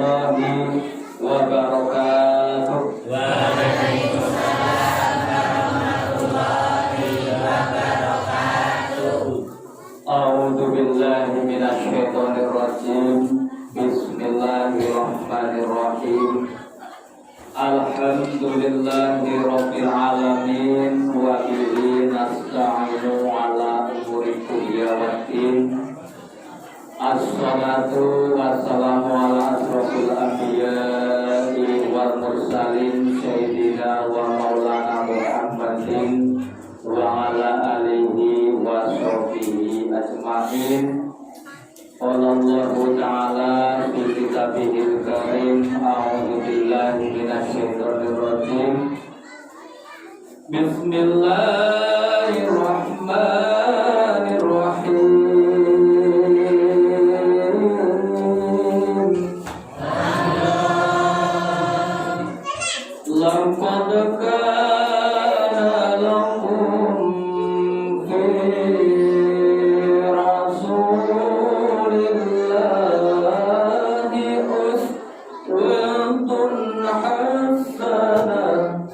warahmatullahi wabarakatuh. Waalaikumsalam warahmatullahi wabarakatuh. A'udzu billahi minasyaitonir rajim. Bismillahirrahmanirrahim. Alhamdulillahi rabbil alamin wa bihi nasta'inu ala umuri dunya waddin. Assalatu wassalamu ala asrofil anbiya'i wal mursalin sayyidina wa maulana Muhammadin wa ala alihi wa sahbihi ajma'in. Qala Allahu ta'ala fi kitabihil karim. A'udzu billahi minasyaitonir rajim. Bismillahirrahmanirrahim. Laqad kana lakum fi rasulillahi uswatun hasanah.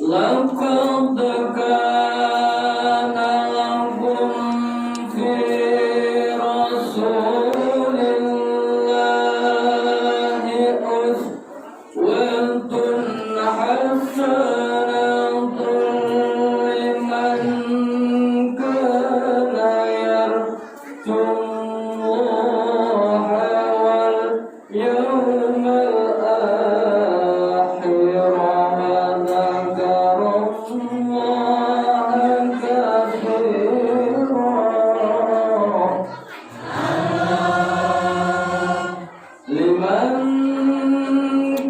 Laqad kana lakum fi rasulillahi uswatun hasanatun liman kana yarjullaha wal yawmal akhir wa dzakarallaha katsiran. Liman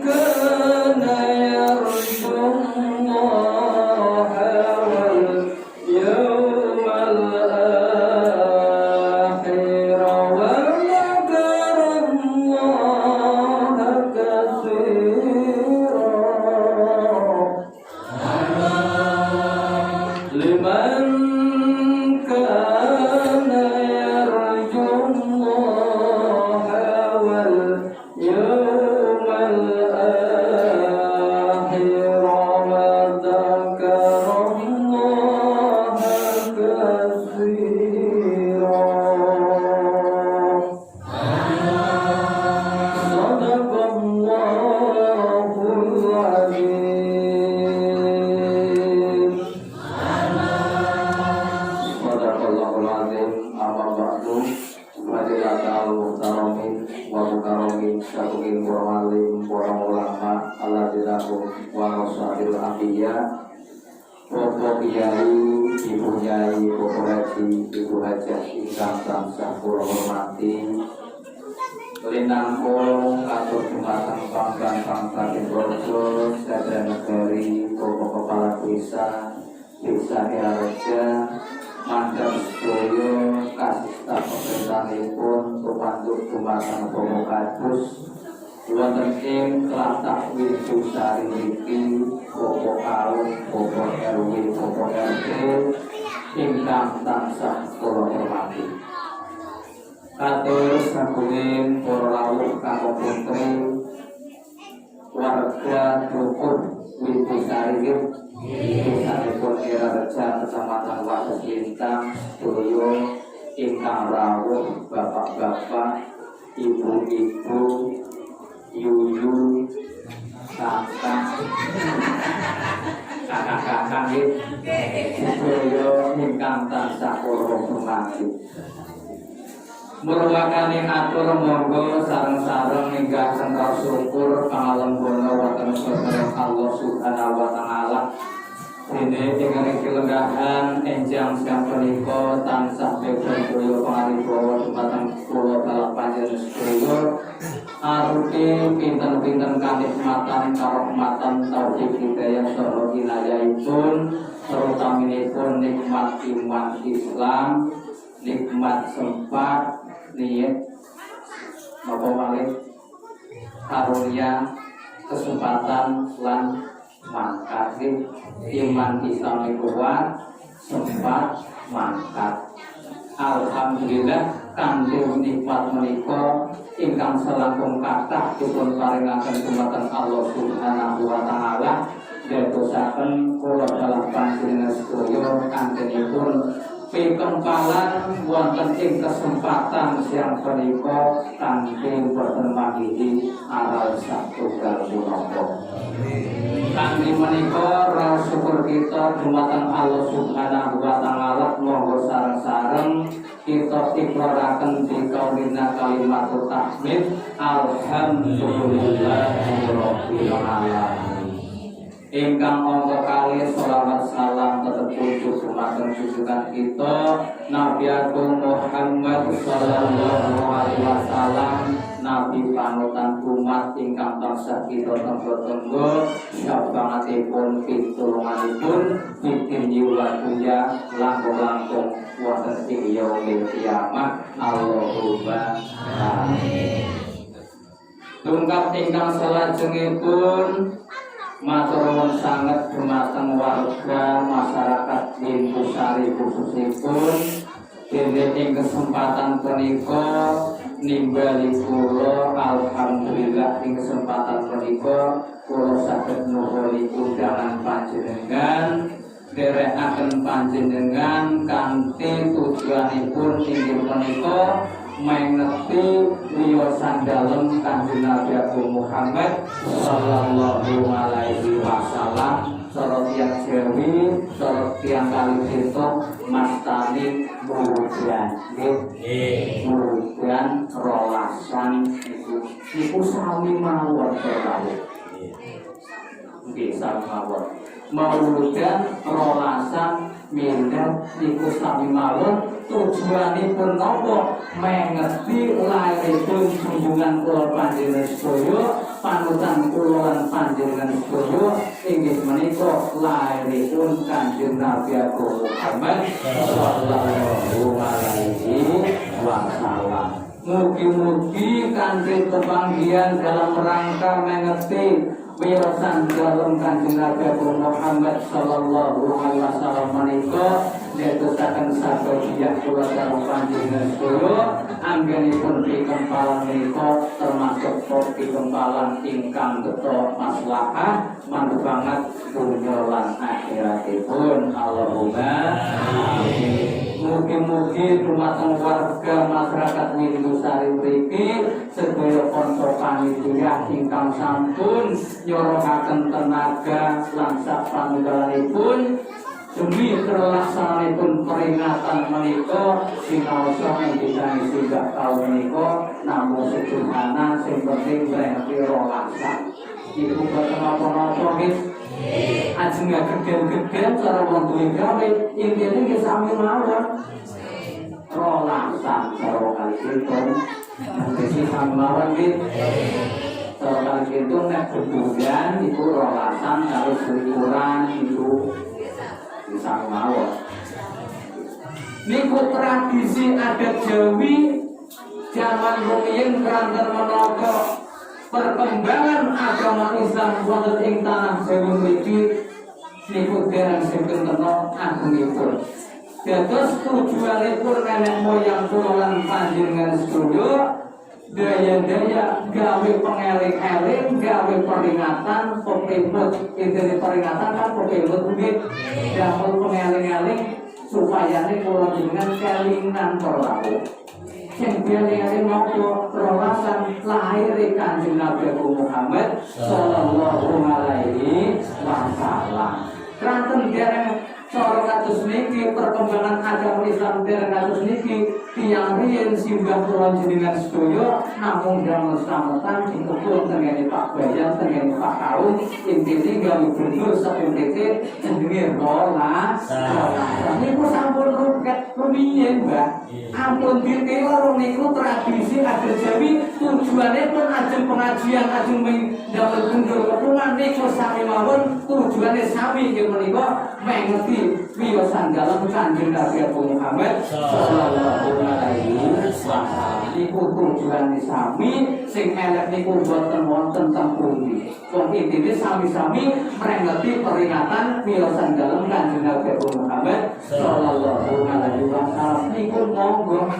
kana yarjullaha wal yawmal akhir wa dzakarallaha katsiran. Liman kana yarjullaha wal yawmal akhir wa dzakarallaha katsiran. Sadaqallahul azim. Sadaqallahul azim. Amma ba'du. Hadirat al-muhtaramin wa mukarramin syakurin wa'alim wa ulama alladzina wa rasulil anbiya. Bapak Kiai, Ibu Nyai, Bapak Haji, Ibu Hajah ingkang tansah kula hormati. Linangkul katur dumateng pangkan-pangkan Indrojo, Sadra Negari, Bapak Kepala Desa Kiaraja, Mandap Sedoyo, kasih staf pemerintahipun, tumantuk dumateng Bomo Kadus, wonten ing Tlatah Widusari niki, Bapak Kalung, Bapak RW, Bapak RT, ingkang tansah kula hormati. Katur sagunging para rawuh kakung putri warga Dukuh Widusari Desanipun Irareja Kecamatan Wates Lintang Sedoyo ingkang rawuh bapak-bapak, ibu-ibu, yuyu, kakak, kakak-kakak sedoyo ingkang tansah kula hormati. Murwakane atur monggo sareng-sareng minggah sengkar syukur pangalembono wonten sadereng Allah Subhanahu wa taala. Dene ingkang kelenggahan enjang siang punika tansah bebas kula pangaribawa dumateng kula kalih panjenengan sedaya arupi pinten-pinten kanikmatan karahmatan taufik hidayah saha inayahipun terutaminipun nikmat iman Islam, nikmat sempat niat napa malih karunia kesempatan lan mangkat iman Islam kuat sempat mangkat. Alhamdulillah kanthi nikmat menika ingkang selangkung kathah dipun paringaken dumateng Allah Subhanahu wa taala dadosaken kula dalam panjenengan sedaya kangenipun pikempalan wonten ing kesempatan siang punika kanthi boten manggihi aral satunggal punapa. Kanthi menika rasa syukur kita dumateng Allah Subhanahu wa taala monggo sareng-sareng kita iqraraken di kaulina kalimatut tahmid alhamdulillahirabbil alamin. Ingkang angka kalih selawat salam tetep puji dumateng junjungan kita Nabi Agung Muhammad sallallahu alaihi wasallam, nabi panutan umat ingkang tansah kita tenggo-tenggo syafaatipun pitulunganipun bikin jiwa dunya langkung-langkung wonten ing yaumil kiamat. Allahumma amin. Tungkap ingkang salajengipun matur nuwun sanget dumateng warga masyarakat Limpusari khususipun dene ing kesempatan punika nimbali kula alhamdulillah ing kesempatan punika kula saged nuhuni undangan panjenengan derekaken panjenengan kanthi tujuanipun inggih punika mengeti wiyosan dalem Kanjeng Nabi Agung Muhammad sallallahu alaihi wasallam sareng tiyang Jawi sareng tiyang Kalijodo mastani murujan nggih murujan rolasan iku sami mawon kawula nggih sami mawon murujan rolasan mindah iku sami mawon. Tujuanipun napa mengerti lairipun junjungan kula panjenengan sedaya panutan kula lan panjenengan sedaya inggih menika lairipun Kanjeng Nabi Agung Muhammad sallallahu alaihi wasallam. Mugi-mugi kanthi pepanggihan dalam rangka mengerti wiyosan dalem Kanjeng Nabi Agung Muhammad sallallahu alaihi wasallam menika dadosaken sabagian kula karo panjenengan sedaya anggenipun pikempalan menika termasuk pikempalan ingkang beto maslahah manfaat dunya lan akhiratipun. Allahumma amin. Mugi-mugi dumateng warga masyarakat Limpusari mriki sedaya kanca panitia ingkang sampun nyorokaken tenaga lan sapanunggalipun demi terlaksananipun peringatan menika sinaosa ngendikane sidak taun menika namung sederhana sing penting berarti rolasan. Iku boten apa-apa nggih. Ajeng gede-gede cara wong duwe gawe intine nggih sami mawon. Rolasan cara kalipun nggih sami mawon nggih. Cara kalipun nek bebulan iku rolasan karo ukuran itu bisa mawon. Niku tradisi adat Jawi zaman rumiyin keranten menapa perkembangan agama Islam wonten ing tanah Jawa mriki niku dereng sampun kena agungipun. Dados tujuanipun nenek moyang kula lan panjenengan sedaya daya-daya gawe pengeling-eling, gawe peringatan, pepimut. Intine peringatan kan pepimut nggih. Damel pengeling-eling supaya kula jenengan kelingan perlaku. Sing kelingan napa rolasan lahir Kanjeng Nabi Muhammad sallallahu alaihi wasallam. Ranten dereng cara kados niki perkembangan agama Islam dereng kados niki tiyang riyen simbah kula jenengan sedaya namung damel slametan dikepung tengene Pak Bayan tengene Pak Kaum intine gawe bener sapentete jenenge rolasan. Niku sampun ruket rumiyin, Mbah. Ampun ditelur niku tradisi adat Jawi tujuanipun ajeng pengajian ajeng damel gundur kepungan niku sami mawon tujuane sami inggih menika mengeti wiyosan dalam Kanjeng Nabi Muhammad sallallahu alaihi wasallam. Iku tujuane sami sing elek niku boten wonten teng pundi. Wong intine sami-sami mrengeti peringatan wiyosan dalam Kanjeng Nabi Muhammad sallallahu alaihi wasallam. Niku monggo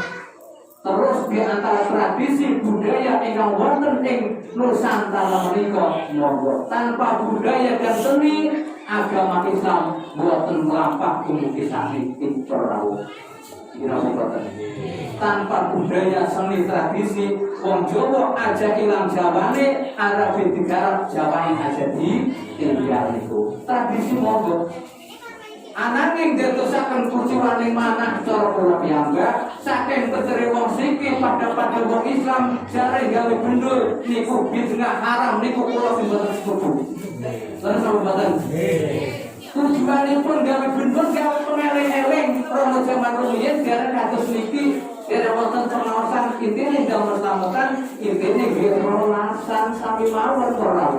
Terus di antara tradisi budaya ingkang wonten ing Nusantara menika monggo tanpa budaya dan seni agama Islam boten mlampah dumugi sakit perahu. Tanpa budaya seni tradisi wong Jawa aja ilang Jawane, Arab digarap Jawane aja di tinggal niku. Tradisi monggo ananging dadosaken kucuwane manah cara kula piyambak saking peteri wong siki pada wong Islam jare gawe bendul niku bid'ah haram niku kula sing boten setuju. Terus mboten. Tujuanipun gawe bendul gawe pengeling-eling romo jaman rumiyin jare kados niki jare wonten pengawasan intine damel tamukan intine nggih rolasan sami mawon ora.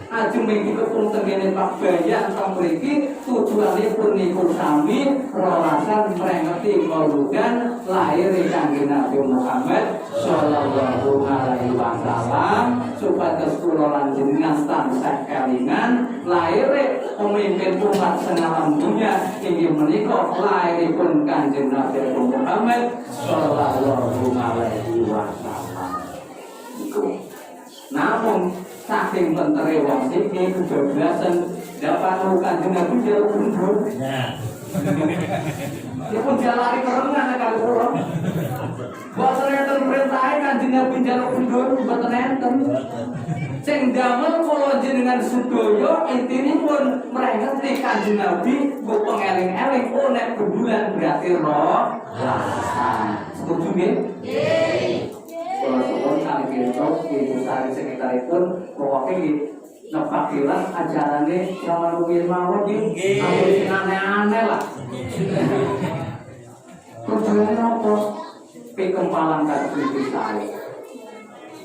Ajeng mriki kepung tengene Pak Bayan teng mriki tujuanipun niku sami rolasan mrengeti mauludan lahir Kanjeng Nabi Muhammad sallallahu alaihi wasallam supados kula lan jenengan tansah kelingan lahir pemimpin umat senalam dunia inggih menika lahiripun Kanjeng Nabi Muhammad sallallahu alaihi wasallam. Namun saking pentere wong siki kebablasan dapat Kanjeng Nabi jaluk mundur. Ya pun jalari kerengan kali kula. Boten enten perintahe Kanjeng Nabi jaluk mundur boten enten. Sing damel kula jenengan sedaya intinipun mrengeti Kanjeng Nabi kok pengeling-eling nek bulan berarti roh. Setuju nggih? Nggih. Kalau suwun kali kita ibu sari sekitaripun pokoknya nepakilan ajarannya zaman rumiyin mawon iki sing aneh-aneh lah. Tujuannya apa? Pikempalan kados sari.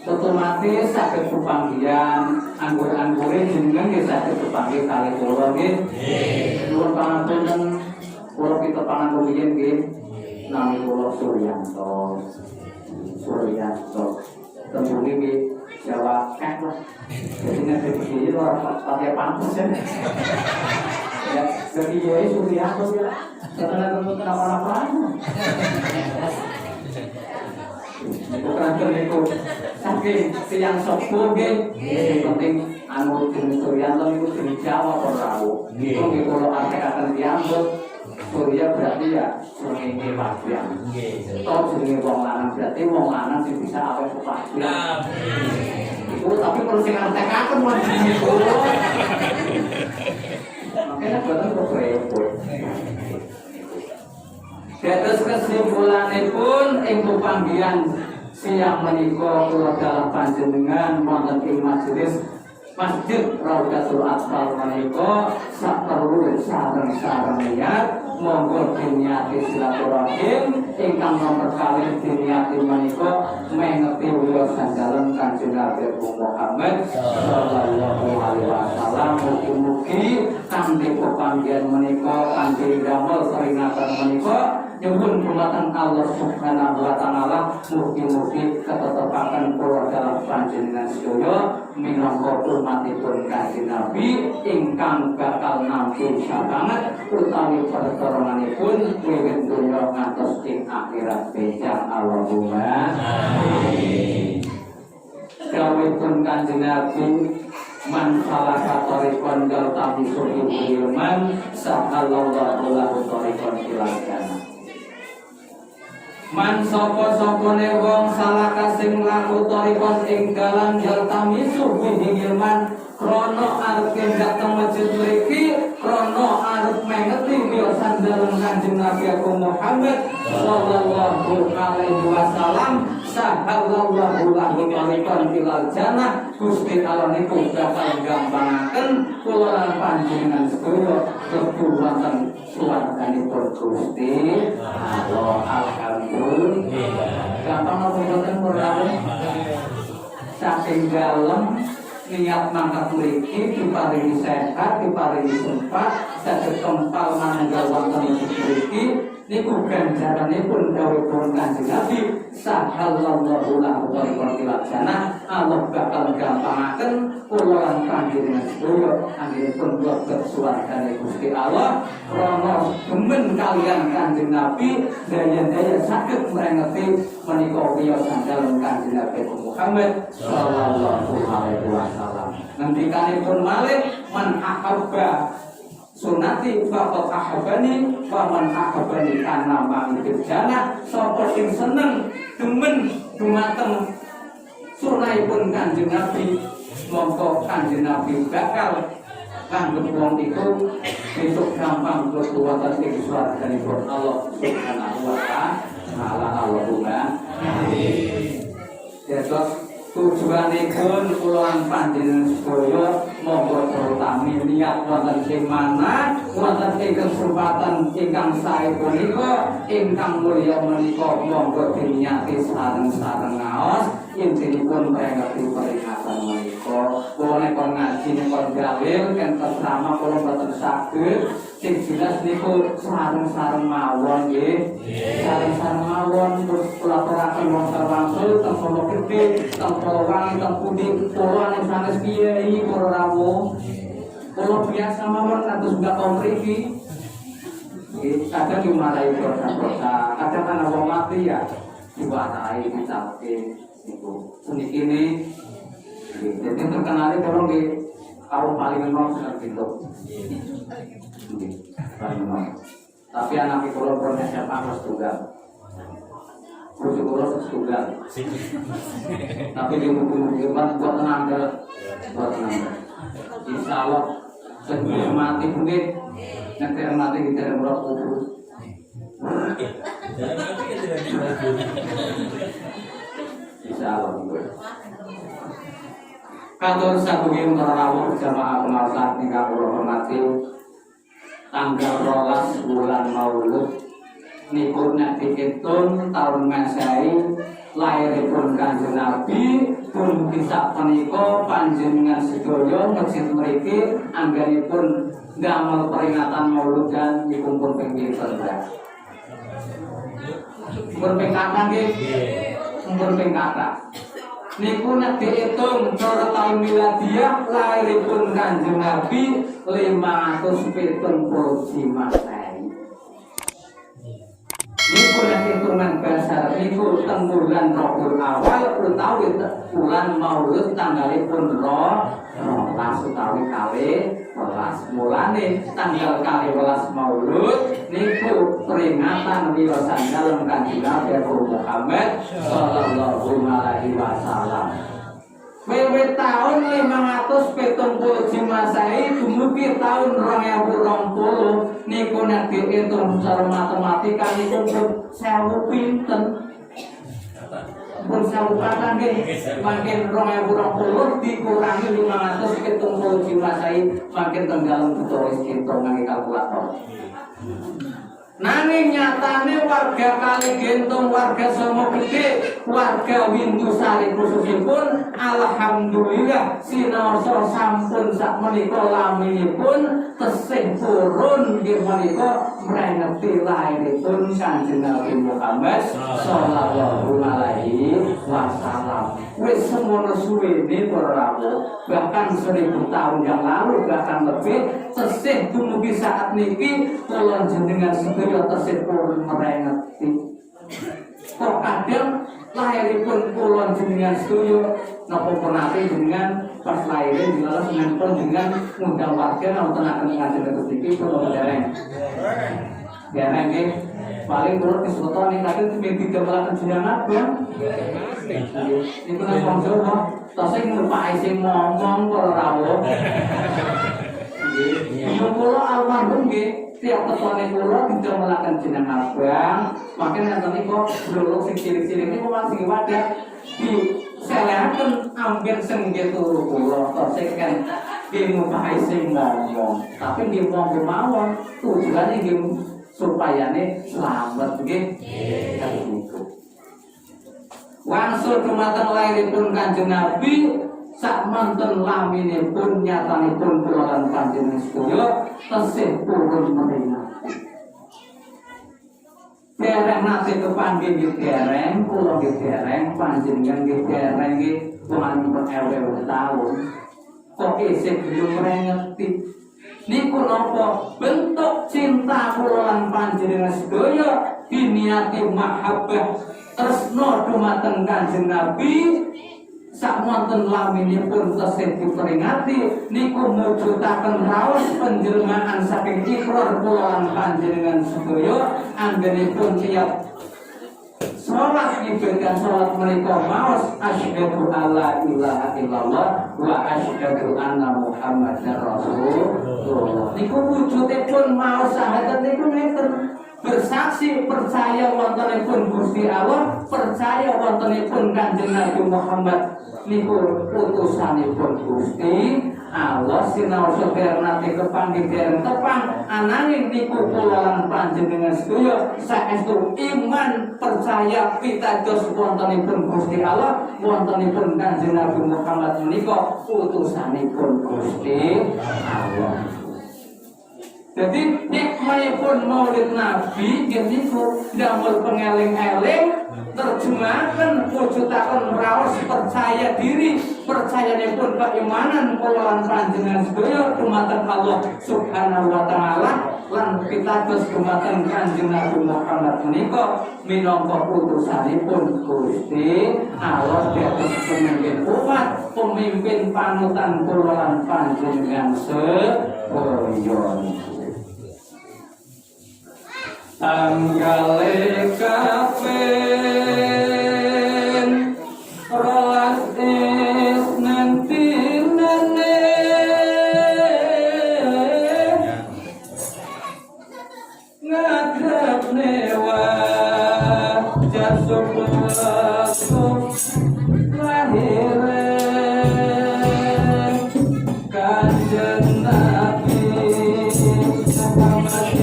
Otomatis saged pepanggihan anggur-anggure jenengan nggih saged kepanggih kali kula nggih. Nuwun pangapunten kula pitepangan rumiyin nggih. Nami kula Suryanto temui di Jawa Kek lah jadi nanti begini orang pakai pampus ya jadi ya Suryanto ya setelah ketemu kenapa-napa bukan itu saking siang sopo yang penting anu jenis Suryanto itu jenis Jawa Korawo itu kalau arti-arti diambil Surya berarti ya sungai Pastian. Toh jenenge wong lanang berarti wong lanang sing bisa awet kepastian. Itu tapi perlu sing ngertekaken wong niku. Makanya boten kok repot. Dados kesimpulanipun ing pepanggihan siang menika kula dalah panjenengan wonten ing majelis Masjid Raudhatul Atfal menika sak perlu sareng-sareng niat monggo diniati silaturahim ingkang nomor kalih diniati menika mengeti wiyos sandalan Kanjeng Nabi Muhammad sallallahu alaihi wasallam. Mugi-mugi kanthi pepanggihan menika kanthi damel seringaken menika nyuwun dumateng Allah Subhanahu wa taala mugi-mugi ketetepaken kula dalam panjenengan sedaya minangka umatipun Kanjeng Nabi ingkang bakal nampi sabanget utawi pertolonganipun wiwit donya ngantos ing akhirat bejang Allahumma amin. Dawuhipun Kanjeng Nabi man salaka tariqan yaltamisu fihi ilman sahalallahu lahu tariqan ilal jannah. Man sapa-sapane wong salaka sing laku tariqan ing dalan yaltamisu fihi ilman krana arep dateng masjid mriki krana arep mengeti wiyosan dalem Kanjeng Nabi Muhammad sallallahu alaihi wasallam sahallallahu lahu tariqan ilal jannah. Gusti Allah niku bakal gampangaken kula lan panjenengan sedaya klebu wonten swarganipun Gusti Allah. Alhamdulillah. Gampang apa mboten ora? Saking dalem niat mangkat mriki diparingi sehat, diparingi sempat saged kempal manunggal wonten ing mriki niku ganjaranipun dawuhipun Kanjeng Nabi sahallallahu lahu tariqan ila jannah. Allah bakal gampangaken kula lan panjenengan sedaya anggenipun mlebet swargane Gusti Allah krana demen kalian Kanjeng Nabi daya-daya saged mrengeti menika wiyos dalem Kanjeng Nabi Muhammad sallallahu alaihi wasallam. Ngendikanipun malih man ahabba sunati faqad ahabani wa man ahabani kana ma'i fil jannah. Sapa sing seneng demen dumateng sunahipun Kanjeng Nabi mongko Kanjeng Nabi bakal nganggep wong iku besok gampang mlebu wonten ing swarganipun Allah Subhanahu wa taala. Allahumma amin. Terus tujuanipun kula lan panjenengan sedaya monggo terutami niat wonten ing mana wonten ing kesempatan ingkang sae punika ingkang mulya menika monggo diniati sareng-sareng ngaos intinipun pengeti peringatan menika. Kula nek ngaji nek dalil kan pertama kula boten saged sing jelas niku sareng-sareng mawon nggih. Sareng-sareng mawon terus kula aturaken wangsul-wangsul teng Pondok Gede, teng Polwangi, teng Pundi, kula nek sanes kiai para rawuh. Kula biasa mawon kados mbak komriki. Kadang dimarahi dosa-dosa, kadang ana wong mati ya diwarai dicapke niku. Puniki ini jadi terkenal kalau di kaum paling enom sangat pintu. Tapi anak itu kalau punya siapa harus tunggal. Kucing kurus tunggal. Tapi dia buat buat tenang buat tenang. Insya Allah sebelum mati mungkin nanti mati kita berapa kubur. Insya Allah. Katur sadurunge para rawuh jamaah kemasan ingkang kula hormati, tanggal 12 bulan Maulud niku nek diitung taun Masehi lairipun Kanjeng Nabi pun bisa menika panjenengan sedaya masjid mriki anggenipun damel peringatan Maulud dan dikumpul ping pinten Mbak. Pun ping kathah nggih. Pun ping kathah. Niku nek diitung cara taun miladiah lairipun Kanjeng Nabi 570 Masehi. Niku nek hitungan basar niku teng bulan Rabiul Awal utawi bulan Maulud tanggalipun 12 utawi kalih 12. Mulane tanggal kalih 12 Maulud niku peringatan wiyosan dalem Kanjeng Nabi Muhammad sallallahu alaihi wasallam. Wiwit taun 570 Masehi dumugi taun 2020 niku nek diitung secara matematika niku pun 1000 pinten. Pun 1000 kata nggih. Makin 2020 dikurangi 570 Masehi makin tenggalem tulis hitungan kalkulator. Nanging nyatane warga Kali Gentung, warga Somo Gede, warga Windusari khususipun alhamdulillah sinaosa sampun sakmenika laminipun tesih purun nggih menika mrengeti lairipun Kanjeng Nabi Muhammad sallallahu alaihi wasallam. Wis semono suwene para rawuh, bahkan 1000 tahun yang lalu bahkan lebih tesih dumugi saat niki kula jenengan sedaya tesih purun mrengeti. Kok kadang lahiripun kula jenengan sedaya napa penate jenengan pas lahirin dilalas nempel dengan ngundang warga nonton akan ngajar rezeki kula dereng. Dereng nggih. Paling kula kesuton ning kadang mimpi gambaran jenengan Bang. Niku nang wong Jawa, tasih ngupake sing ngomong para rawuh. Nggih. Kula almarhum nggih tiap ketone kula didamelaken jeneng abang, makin ngeten niku bluluk sing cilik-cilik niku masih wadah di selehaken ambil sing nggih turu kula tasih kan nggih ngupahi sing ngomong. Tapi nggih monggo mawon tujuane nggih supayane selamat nggih. Niku. Wangsul dumateng lairipun Kanjeng Nabi sak manten laminipun nyatanipun kula lan panjenengan sedaya tesih purun meringati. dereng nate kepanggih nggih dereng, kula nggih dereng, panjenengan nggih dereng nggih wonten ewu taun. Kok isih belum ngerti. Niku napa bentuk cinta kula lan panjenengan sedaya diniati mahabbah tresna dumateng Kanjeng Nabi. Sak wonten laminipun tesih diperingati niku mujudaken raos panjenengan saking ikrar kula lan panjenengan sedaya anggenipun tiap salat ibadah salat menika maos asyhadu alla ilaha illallah wa asyhadu anna muhammadar rasulullah. Niku wujudipun maos syahadat niku ngeten. Bersaksi percaya wontenipun Gusti Allah, percaya wontenipun Kanjeng Nabi Muhammad niku utusanipun Gusti Allah sinaosa nate kepanggih dereng tepang ananging niku kula lan panjenengan sedaya saestu iman percaya pitados wontenipun Gusti Allah, wontenipun Kanjeng Nabi Muhammad menika utusanipun Gusti Allah. Jadi nikmatipun Maulid Nabi niku damel pengeling-eling terjemahkan wujudaken raos percaya diri percayanipun keimanan kula lan panjenengan sedaya dumateng Allah Subhanahu wa taala lan pitados dumateng Kanjeng Nabi Muhammad menika minangka utusanipun Gusti Allah dados pemimpin umat, pemimpin panutan kula lan panjenengan sedaya. Tanggale kafen rolas is nanti nane ngadap newa jasuk lahiran Kanjeng Nabi Muhammad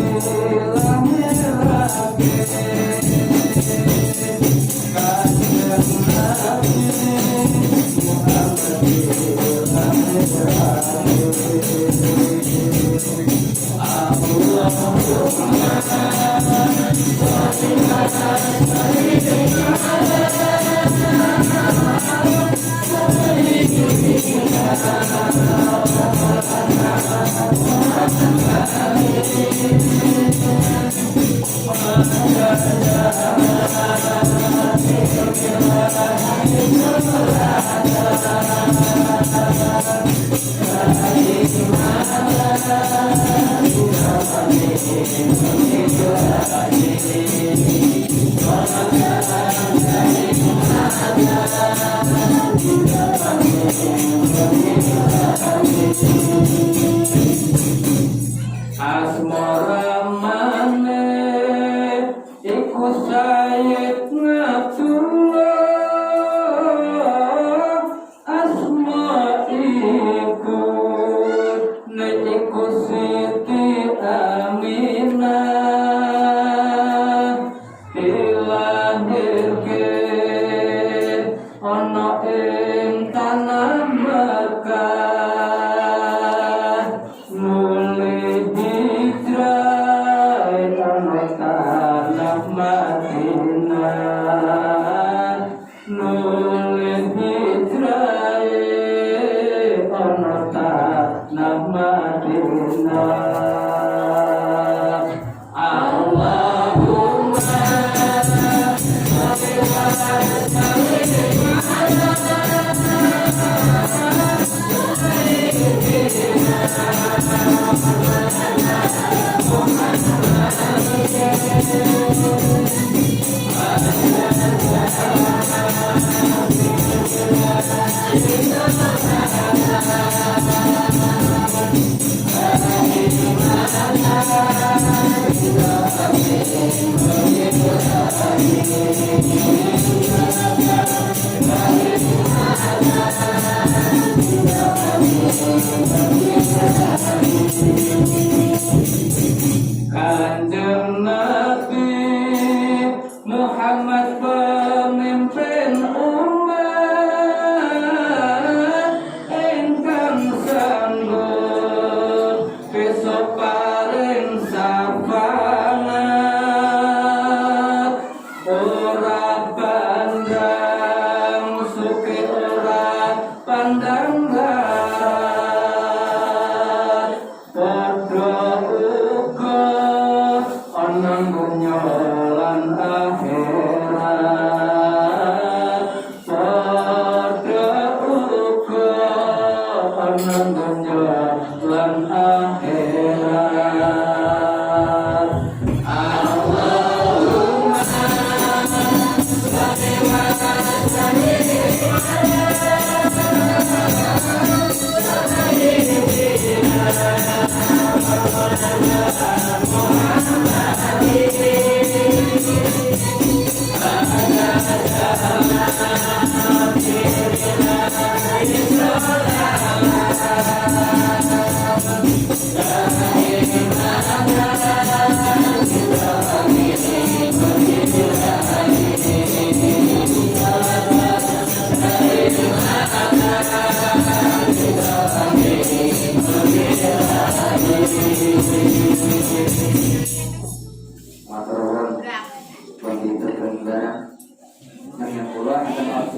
Asmara maneh iku Sayyid Abdullah asma iku nek iku Siti Aminah dilahirke ana ing tanah Mekah mulai hijrah ana tanah Madinah mulai hijrah ana tanah Madinah. Allahumma salli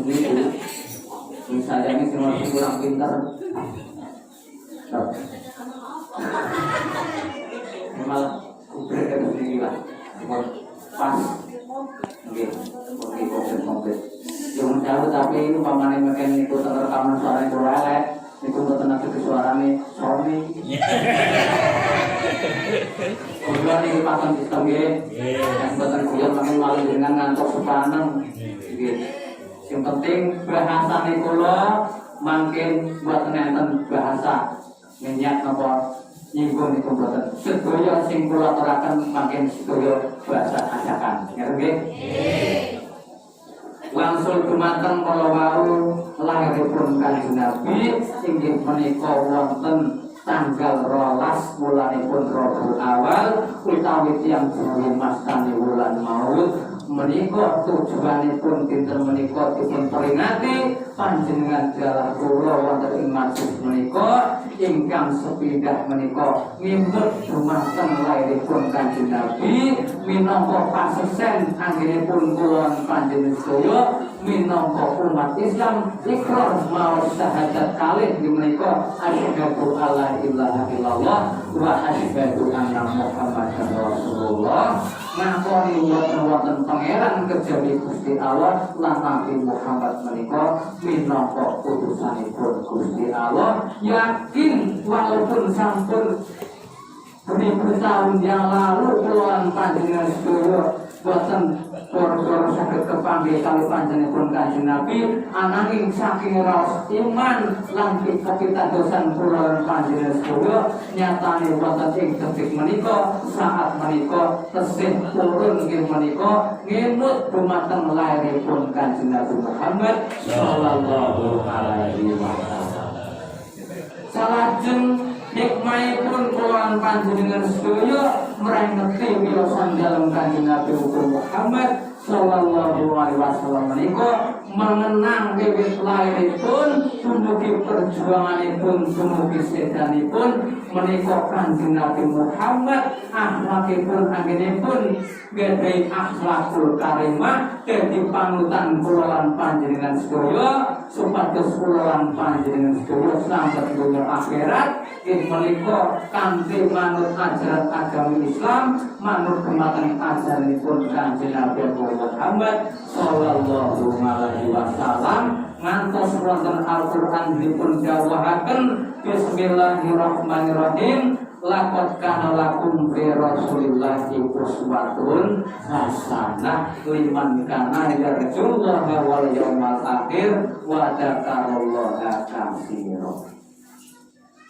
itu. Misalnya ini semua kurang pintar. Malah udah dari sini lah, pas, oke, komplit. Jangan jauh tapi itu pamannya makin itu rekaman suara yang berleleh, itu betul nanti suaranya Sony. Kemudian ini pasang sistem yang betul kuliah makin malu dengan ngantuk sepaneng. Yang penting bahasa Nikola makin buat nenten bahasa minyak apa nyinggung itu buatan sedaya sing kula aturaken makin sedaya bahasa ajakan ngerti langsung dumateng kala wau lahiripun Kanjeng Nabi inggih menika wonten tanggal 12 bulanipun Rabiul Awal utawi tiyang jenenge mastani wulan Maulud menika tujuanipun dinten menika dipun peringati panjenengan dalah kula wonten ing masjid menika ingkang sepindah menika mimbet dumateng lairipun Kanjeng Nabi minangka pasesen anggenipun kula panjenengan sedaya minangka umat Islam ikrar maos syahadat kalih menika asyhadu alla ilaha illallah wa asyhadu anna muhammadar rasulullah ngakoni wonten pangeran kejawi Gusti Allah lan Nabi Muhammad menika minangka utusanipun Gusti Allah yakin walaupun sampun beribu tahun yang lalu keluhan panjenengan sedaya boten kor-kor saged kepanggih kali panjenenganipun Kanjeng Nabi ananging saking raos iman lan kapitadosan kula panjenengan sedaya nyatane wonten ing detik menika saat menika tesih purun nggih menika ngemut dumateng lairipun Kanjeng Nabi Muhammad sallallahu alaihi wasallam. Salajeng nikmaipun kula panjenengan sedaya merengeti wilosan dalem Kanjeng Nabi Muhammad sallallahu alaihi wasallam menika mengenang wiwit lairipun dumugi perjuanganipun dumugi sedanipun menika Kanjeng Nabi Muhammad akhlakipun anggenipun gadhahi akhlakul karimah dadi panutan kula lan panjenengan sedaya supados kula lan panjenengan sedaya sambat dunya akhirat ing menika kanthi manut ajaran agama Islam manut dumateng ajaranipun Kanjeng Nabi Muhammad sallallahu alaihi wasallam ngantos wonten Al-Qur'an dipun dawuhaken bismillahirrahmanirrahim laqad kana lakum fi rasulillahi uswatun hasanah liman kana yarjullaha wal yawmal akhir wa dzakarallaha katsiran.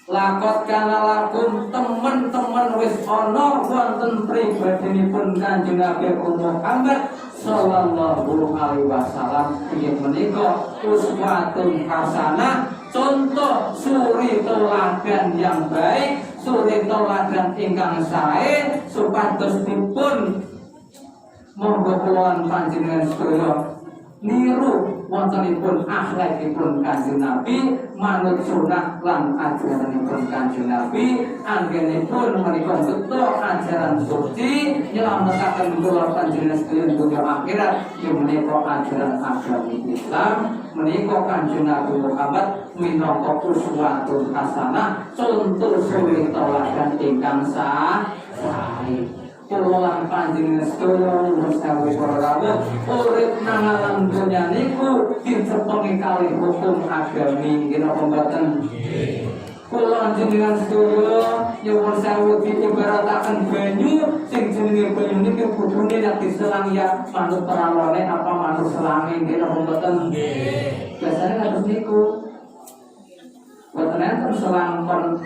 Lakot kana lakum temen-temen wis ana wonten pribadinipun Kanjeng Nabi Muhammad sallallahu alaihi wasallam inggih menika uswatun hasanah contoh suri teladan yang baik suri teladan ingkang sae supados dipun monggo kula panjenengan sedaya niru wontenipun akhlakipun Kanjeng Nabi manut sunah lan ajaranipun Kanjeng Nabi anggenipun menika beto ajaran suci nyelametaken kula panjenengan sedaya dunya akhirat menika ajaran agama Islam menika Kanjeng Nabi Muhammad minangka uswatun hasanah contoh suri teladan ingkang sae kula panjenengan sedaya nuwun sewu para rawuh urip nang alam donya niku dicepengi kalih hukum agami nggih napa mboten kula panjenengan sedaya nyuwun sewu diibarataken banyu sing jenenge banyu niki kudune nek diselang ya manut peralone apa manut selange nggih napa mboten nggih biasane kados niku boten enten selang kon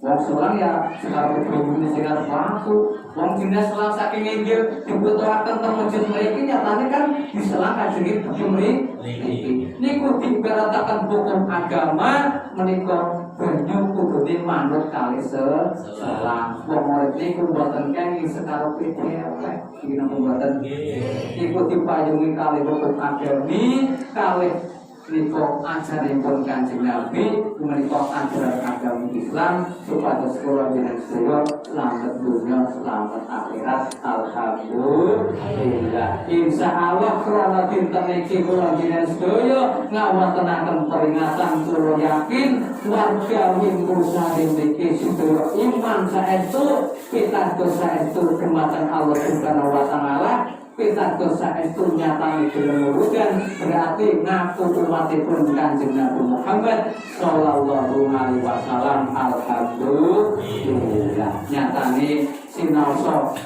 wong selang ya sekarang banyune sing arep laku wong dinas selang saking inggil dibutuhaken teng masjid mriki nyatane kan diselang kajenge mriki niku diibarataken hukum agama menika banyu kudune manut kalih selang wong urip niku mboten kenging sekaro pidhelek iki napa mboten niku dipayungi kalih hukum agami kalih Niko ajaranipun Kanjeng Nabi, menika ajaran agama Islam supados kula jenengan sedaya selamat dunia, selamat akhirat. Alhamdulillah. Insyaallah krana dinten iki kula jenengan sedaya ngawontenaken peringatan kula yakin warga minggu sari niki sedaya iman saestu pitados saestu dumateng Allah Subhanahu wa taala. Kita dosa itu nyata itu menurutkan berarti ngaku umatipun Kanjeng Nabi Muhammad Sallallahu Alaihi Wasallam. Alhamdulillah. Nyata nih sinaoso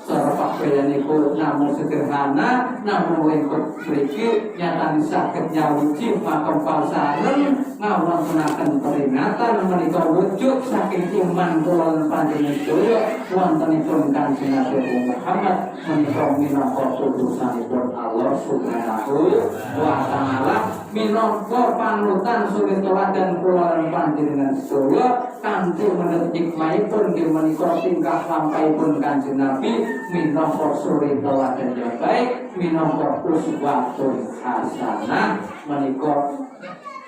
Sorpak bedaniku namun sederhana, namun lingkup beriki nyata sakit nyawuji makam palsaren ngawon menakan peringatan menikah wujud saking iman kulon panjenengan sedaya wontenipun Kanjeng Nabi Muhammad menikah minangka putusanipun Allah Subhanahu wa taala, minangka panutan suri teladan kulon panjenengan sedaya kanthi menurut hikmahipun nggih menika tingkah lampahipun Kanjeng Nabi minangka suri teladan yang baik, minangka uswatun hasanah menika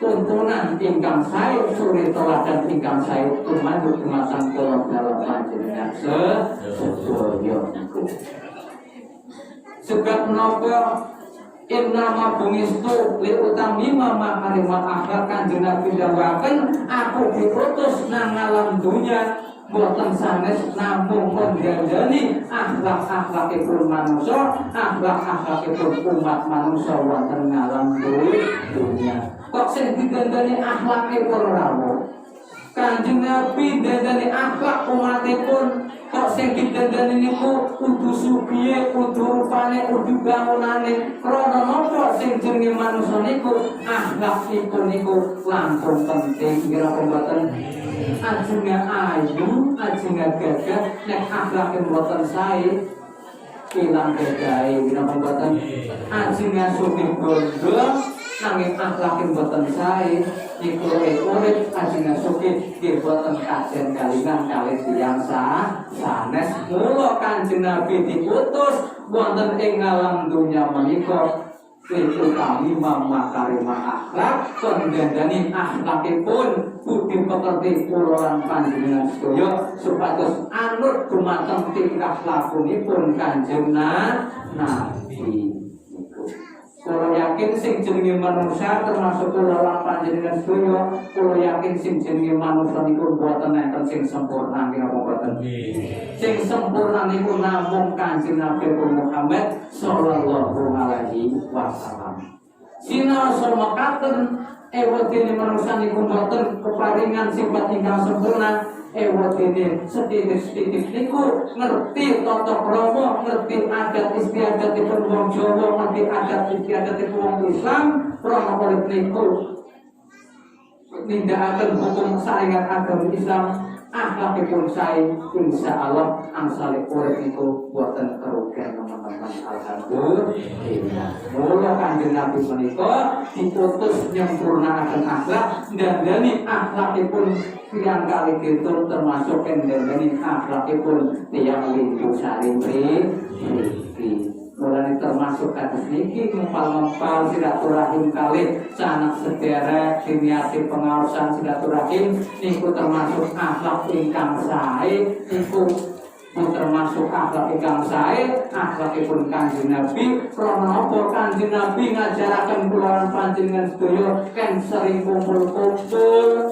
tuntunan ingkang sae suri teladan ingkang sae tumanduk dumateng kula dalam panjenengan sedaya niku. Sebab menapa innama bungistu li utami mama kalimat akhlak Kanjeng Nabi dawuhaken aku diutus nang alam dunya boten sanes namung ngandani akhlak-akhlakipun manusa, akhlak-akhlakipun umat manusa wonten alam dunya. Kok sing digandani akhlakipun rawuh Kanjeng Nabi dandani akhlak umatipun, kok sing didandani niku kudu supiye, kudu rupane, kudu bangunane. Krana napa sing jenenge manusa niku akhlakipun niku langkung penting. Kira mboten ajenge ayu, ajenge gagah, nek akhlake mboten sae ilang gagahe. Kira mboten ajenge sugih bondo nanging akhlake mboten sae niku urip ajeng sugih nggih boten kajen kalingan kalih tiyang sanes. Mula Kanjeng Nabi diutus wonten ing alam dunya menika itu kami makarimah akhlak penggandani akhlakipun budi pekerti kula panjenengan sedaya supados anut dumateng tingkah lakunipun Kanjeng Nabi. Kula yakin sing jenenge manusia termasuk kula panjenengan sedaya, kula yakin sing jenenge manusia niku boten enten sing sempurna kira boten. Sing sempurna niku namung Kanjeng Nabi Muhammad sallallahu alaihi wasallam. Sinaosa mekaten ewedene manusia niku boten keparingan sifat ingkang sempurna. Ewedene setitik-setitik niku ngerti tata krama, ngerti adat istiadatipun wong Jawa, ngerti adat istiadatipun wong Islam, krana urip niku nindakaken hukum syariat agama Islam, akhlakipun sae insyaallah angsale urip niku boten kerugian teman-teman. Alhamdulillah. Mula Kanjeng Nabi menika diutus nyempurnaaken akhlak, dandani akhlakipun tiyang kali gitu termasuk kendali akhlakipun tiyang lindu sari mriki. Mulane termasuk kados niki ngempal-ngempal silaturahim kalih sanak sedherek diniati pengaosan silaturahim niku termasuk akhlak ingkang sae, niku termasuk akhlak ingkang sae akhlakipun Kanjeng Nabi. Krana apa Kanjeng Nabi ngajaraken kula panjenengan sedaya kan sering kumpul-kumpul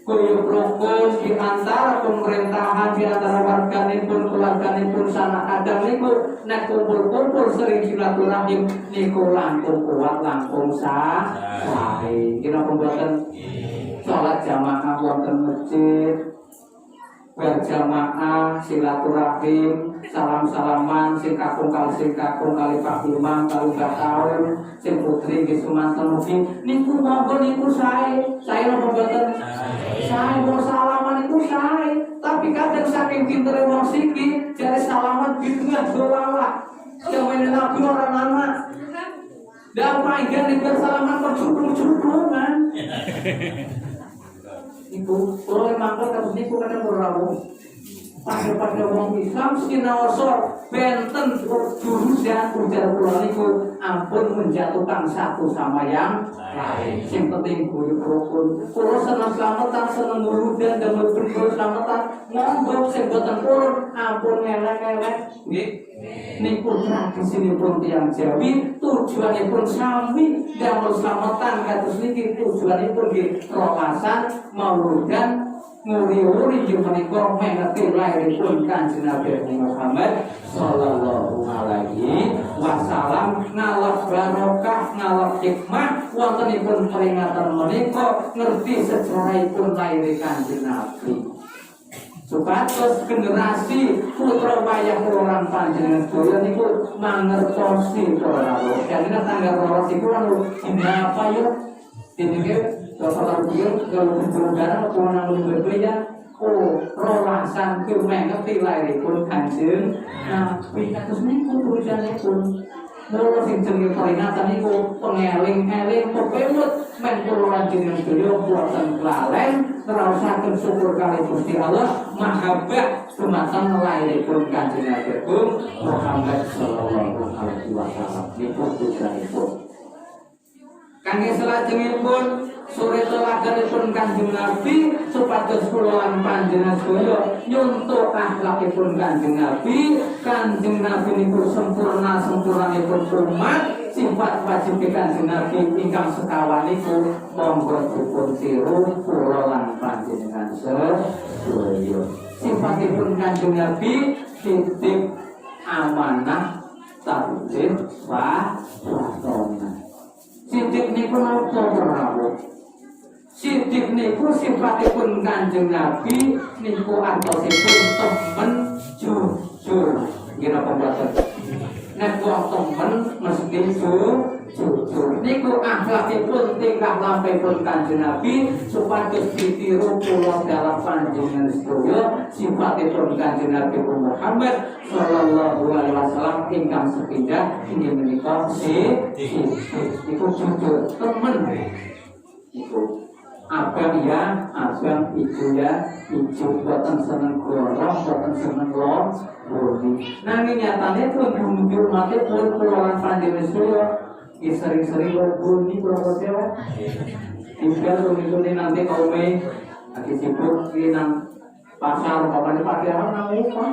kuyup rukun di antara pemerintahan, di antara warganipun, keluarganipun sanak kadang niku nek kumpul-kumpul sering silaturahim niku langkung kuat, langkung sae. Kira pembuatan sholat jamaah wonten masjid, berjamaah silaturahim, salam-salaman sing kakung kali Pak Imam kali Mbah Taun sing putri nggih sumanten mugi niku monggo niku sae napa mboten sae mau salaman niku sae, tapi kadang saking pintere wong siki jare salaman bidungah dolala sampeyan nabi orang anak dan paigan niku salaman percudung-cudungan niku kalau mangkel kados niku kadang ora rawuh pada wong Islam sinaosa benten jurusan ujar kula niku ampun menjatuhkan satu sama yang lain. Sing penting guyub rukun. Kula seneng slametan, seneng wuludan damel bendul slametan. Monggo sing boten purun ampun ngelek-elek nggih. Niku tradisinipun tiyang Jawi, tujuanipun sami damel slametan kados niki tujuanipun nggih rokasan mauludan nguri-nguri jeung menika mengerti lairipun Kanjeng Nabi Muhammad sallallahu alaihi wasallam ngalap barokah ngalap hikmah wontenipun peringatan menika ngerti sejarahipun lair Kanjeng Nabi supados generasi putra wayah orang panjenengan sedaya niku mangertosi para rawuh karena tanggal 12 iku anu dina apa yo dinike kalau dia kalau berdarah pulang berbeda, rohasan tu mengerti lahir pun Kanjeng. Nah, kados niku tulisane pun. Mula sing jenenge peringatan niku pengeling-eling pepemut men kula jenengan sedaya boten kelalen ngraosaken syukur kali Gusti Allah mahabbah dumateng lahiripun Kanjeng Nabi Muhammad sallallahu alaihi wasallam. Niku tujuanipun. Kangge salajengipun sore teladanipun Kanjeng Nabi supados kula lan panjenengan sedaya nyuntuk akhlakipun Kanjeng Nabi. Kanjeng Nabi niku sempurnanipun umat. Sifat wajib Kanjeng Nabi ingkang sekawan niku monggo dipun tiru kula lan panjenengan sedaya. Sifatipun Kanjeng Nabi titip amanah tabligh wa wasona. Sidik niku napa rawuh? Sidik niku sifatipun Kanjeng Nabi niku antosipun temen jujur. Nggih napa mboten? Nek wong temen mesti jujur. Niku akhlakipun tingkah lampahipun Kanjeng Nabi supados ditiru kula dalam panjenengan sedaya. Sifatipun Kanjeng Nabi Muhammad sallallahu alaihi wasallam ingkang sepindah inggih menika niku jujur temen niku abang ya abang ibu ya ibu boten seneng gorong boten seneng lor boni nanging nyatane pun jujur mate pun kula lan panjenengan sedaya sering-sering lor boni kula sewa tinggal tuni nanti kaume lagi sibuk di nang pasar papan pakaian nang apa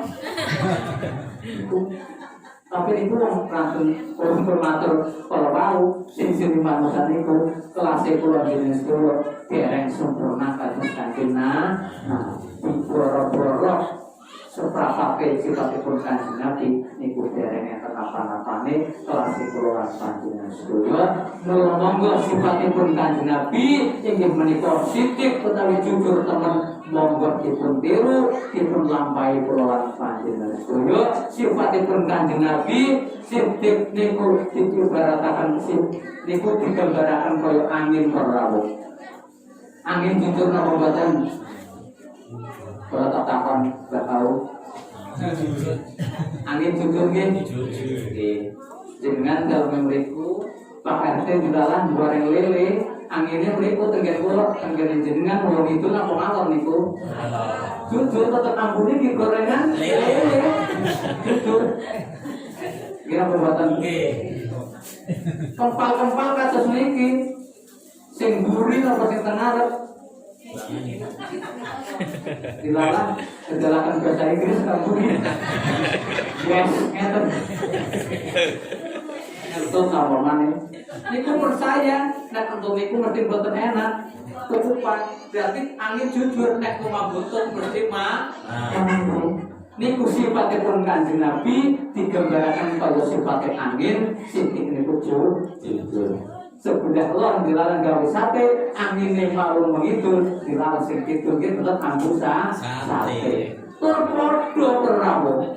tapi itu yang langsung informator kalau tahu sing manusia niku kelas kula jenis kula dereng sempurna kados Kanjeng Nabi boro-boro seprapate sifatipun Kanjeng Nabi niku dereng enten apa-apane kelas kula lan panjenengan sedaya. Monggo sifatipun Kanjeng Nabi inggih menika sithik utawi jujur temen monggo dipun tiru dipun lampahi kula lan panjenengan sedaya. Sifatipun Kanjeng Nabi sithik niku diibarataken niku digambaraken kaya angin rawuh. Angin jujur napa mboten? Kalau tak takon gak tahu. Angin jujur nggih. Nggih. Jenengan dalem mriku Pak RT judalan goreng lele, anginnya mriku tenggen kula, tenggen jenengan wong itu napa mawon niku? Jujur tetep ampune ki gorengan lele. Jujur. Kira perbuatan nggih. Kempal-kempal kados niki. Sing gurih apa sing tenarep? Dilarang kedalakan bahasa Inggris kamu yes ngeten itu sama mana niku percaya nek untuk niku mesti boten enak kukupan berarti angin jujur nek rumah butut mesti niku sifatipun Kanjeng Nabi digambaraken kaya sifatipun angin sithik niku jujur. Sebelah lor dilarang gawe sate, angin malu mengidul dilarang sing kidul ki tetep anggo sate. Tur padha rawuh.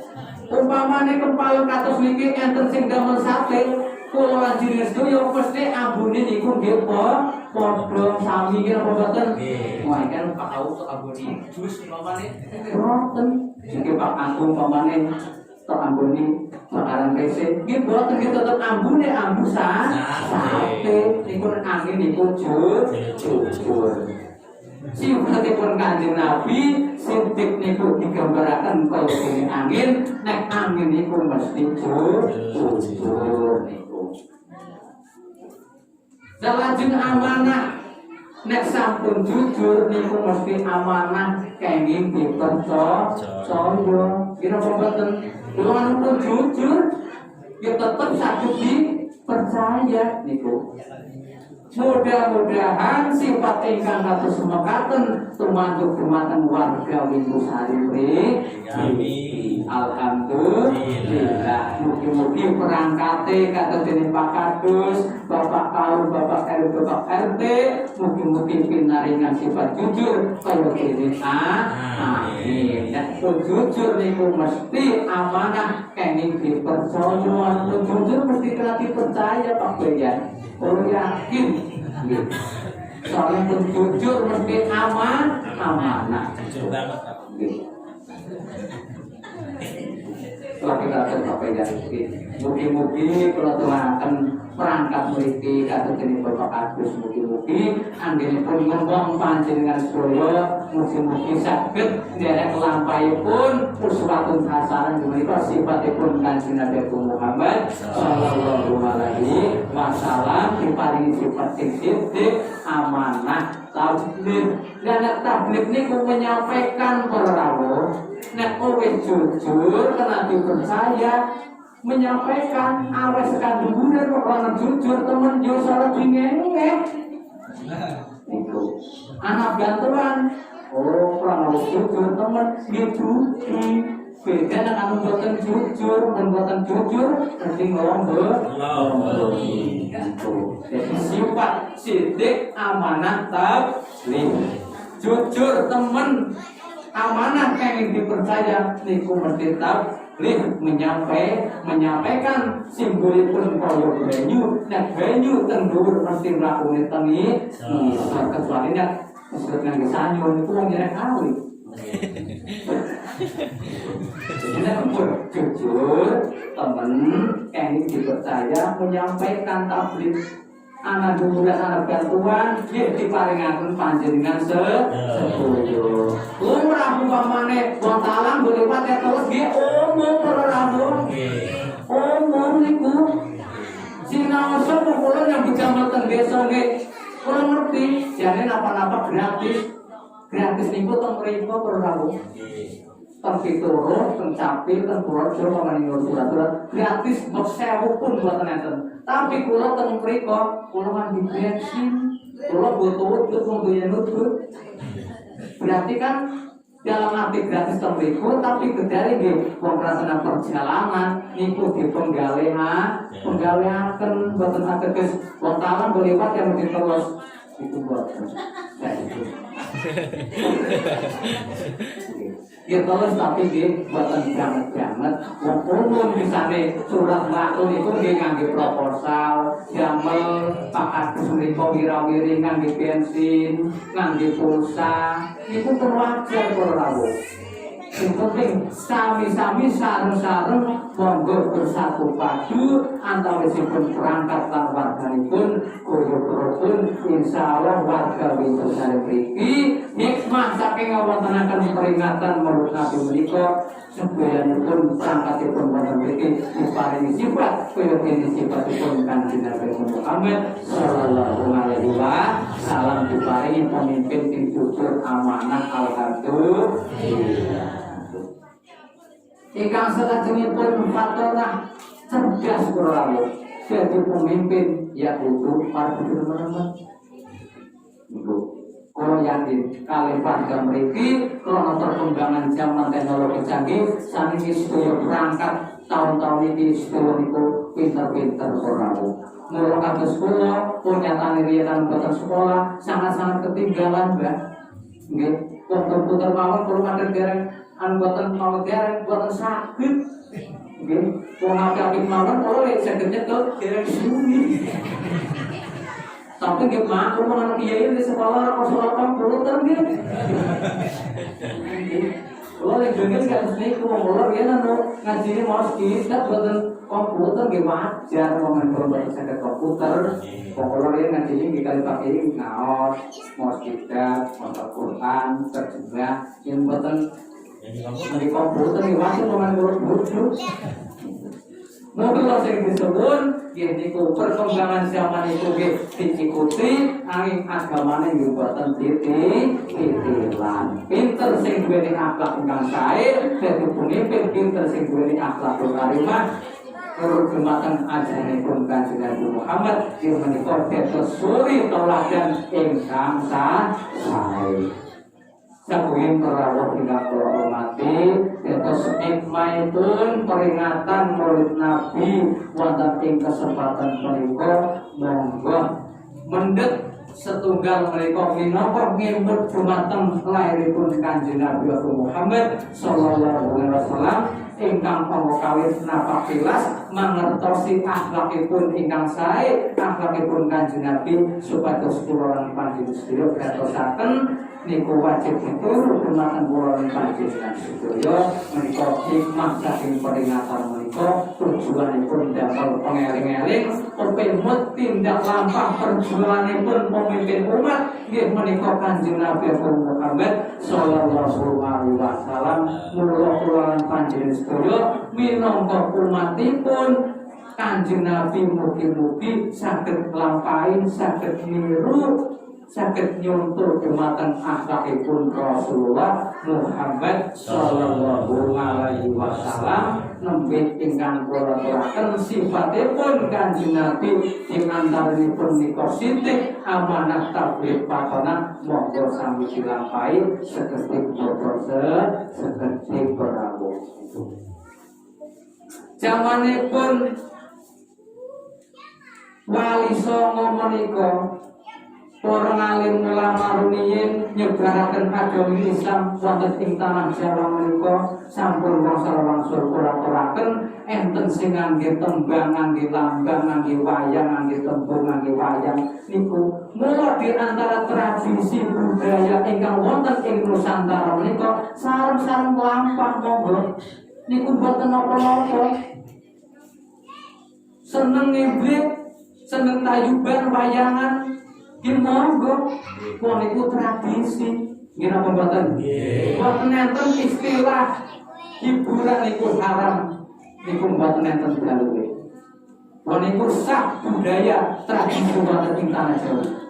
Umpamane kepal kados niki enten sing damel sate, kula lan jenengan sedaya mesti ambune niku nggih padha sami ki napa boten? Wah kan Pak Au ambune jus umpamane boten. Sing Pak Anggung umpamane ambuni sekarang PC nggih boten nggih tetep ambune ambu sate niku angin niku jujur sifatipun Kanjeng Nabi Siddiq niku digambaraken kaya dene angin, nek angin niku mesti jujur niku. Salajeng amanah, nek sampun jujur niku mesti amanah kenging dipercaya. Kira mboten kula pun jujur ya tetep saged dipercaya niku. Mudah-mudahan sifat ingkang kados semekaten tumantuk dumateng warga Windusari. Amin. Alhamdulillah. Mugi-mugi perangkate kados dene Pak Kadus, Bapak Kaur, Bapak RW, Bapak RT, mugi-mugi pinaringan sifat jujur kaya dene. Amin. Nek jujur niku mesti amanah kenging dipercaya. Jujur mesti kena dipercaya Pak Boyan. Orang yakin, soalnya jujur mesti amanah. Jujur banget, Pak. Kalau kita tetap ya, mugi-mugi kalau Tuhan perangkat mriki kados dene Bapak Agus, mugi-mugi anggenipun ngembang panjenengan sedaya, mugi-mugi saged nderek lampahipun uswatun hasanah menika sifatipun Kanjeng Nabi Muhammad sallallahu alaihi wasallam diparingi sifat sing siddiq, amanah, tabligh. Dan tabligh niku menyampaikan para rawuh, nek kowe jujur kena dipercaya, menyampaikan awes kanduran orang jujur temen yo salah dingenge. Itu anak gantuan, orang jujur temen gitu. Beda dengan mboten jujur, mboten jujur mesti ngomong. Jadi sifat siddiq, amanah, tabligh. Jujur temen, amanah kenging dipercaya niku mesti tabligh, menyampaikan simbolipun kaya banyu, nek banyu teng dhuwur mesti mlakune tengi, kecuali nek disebut ngangge sanyo niku wong nyerek kawin. Jadi jujur temen kenging dipercaya menyampaikan tabligh. Anak dumuran anak bantuan dia diparingaken panjenengan sedaya. Lumrah umpamane wong talang boleh pakai terus nggih umum para rawuh. Umum niku sinaosa kula yang dijamal teng desa nggih kula ngerti jane napa-napa gratis. Gratis niku teng mriku para rawuh. Teng Pitoro, teng Capil, teng Purworejo pamane surat-surat gratis mbok 1000 pun mboten enten. Tapi kula teng mriku kula mandi bensin, kula butuh wong doyan nutut. Berarti kan dalam arti gratis teng mriku tapi gedare nggih wong rasana perjalanan niku penggalehaken mboten ateges wong talang boleh liwat yang mesti terus itu mboten. Ya terus tapi nggih mboten banget-banget wong umum misale surat maklum iku nggih ngangge proposal, damel Pak Agus mriku wira-wiri ngangge bensin, ngangge pulsa, niku wajar para rawuh. Sing penting sami-sami sareng-sareng monggo bersatu padu antawisipun perangkat lan warganipun kaya-kaya insyaallah warga Windusari mriki hikmah saking ngawontenaken peringatan Maulid Nabi menika sebayanipun perangkatipun wonten mriki diparingi sifat kaya dene sifatipun Kanjeng Nabi Muhammad sallallahu alaihi wasallam, diparingi pemimpin sing jujur, amanah, alhamdulillah. Ingkang salajengipun fatonah cerdas kula jadi pemimpin ya kudu pareng teman-teman. Ibu, kalau yakin kali warga mriki krono perkembangan zaman teknologi canggih saniki sedaya perangkat tahun-tahun ini sedaya niku pinter-pinter ora. Mula kados kula punyatane riyen boten sekolah sangat-sangat ketinggalan, Mbak. Nggih, komputer mawon kula matur dereng boten mau dereng boten saged. Nggih, wong akeh mawon kula lek saged nyekel dereng suwi. Tapi nggih maklum anak kiai di sekolah ora komputer nggih. Kula lek dengen kan niku wong kula yen anu ngajine maos kitab boten komputer nggih wajar wong ngomong saged komputer. Pokoknya yang nanti ini kita pakai ngaos, mosquita, Al-Quran, terjemah, yang buatan di komputer ini masuk dengan buruk-buruk. Mobil yang disebut, ini perkembangan zaman itu diikuti, angin agamanya yang buatan titilan. Pinter sing duweni akhlak ingkang sae, dadi pemimpin pinter sing duweni akhlak karimah. Kehormatan ajaranipun Kanjeng Nabi Muhammad yang menika dados suri tauladan ingkang sae. Sakuing rawuh ingkang kula hormati, dados hikmahipun peringatan Maulid Nabi wonten ing kesempatan menika monggo mendhet setunggal menika minangka ngempet dumateng lairipun Kanjeng Nabi Muhammad sallallahu alaihi wasallam ingkang pangkawit napa pilas mangertosi akhlakipun ingkang sae, akhlakipun Kanjeng Nabi supados kula lan panjenengan sedaya gatosaken niku wajib dituruh dumateng kula lan panjenengan sedaya menika hikmah saking peringatan menika tujuanipun damel pangeling-eling pepemut tindak lampah perjuanganipun pemimpin umat nggih menika Kanjeng Nabi Muhammad sallallahu alaihi wasallam. Mula kula lan panjenengan sedaya minangka umatipun Kanjeng Nabi mugi-mugi saged nglampahi, saged niru, saged nyontoh dumateng akhlakipun Rasulullah Muhammad sallallahu alaihi wasallam. Nembe ingkang kula aturaken sifatipun Kanjeng Nabi ing antaranipun nika sithik amanah tabligh patona monggo sami dilampahi seketik boten seketik berawuh. Zamanipun Wali Songo menika para alim ulama rumiyin nyebaraken agama Islam wonten ing tanah Jawa menika sampun wangsul kula aturaken enten sing ngangge tembang, ngangge lambang, ngangge wayang, ngangge tembung, ngangge wayang niku mula di antara tradisi budaya ingkang wonten ing Nusantara menika sareng-sareng lampah monggo niku boten napa-napa. Seneng ngibrit, seneng tayuban wayangan nggih monggo, wong niku tradisi. Nggih napa mboten? Nggih. Mboten enten istilah hiburan niku haram. Niku mboten enten daluwe. Wong niku sah budaya tradisi wonten ing tanah Jawa.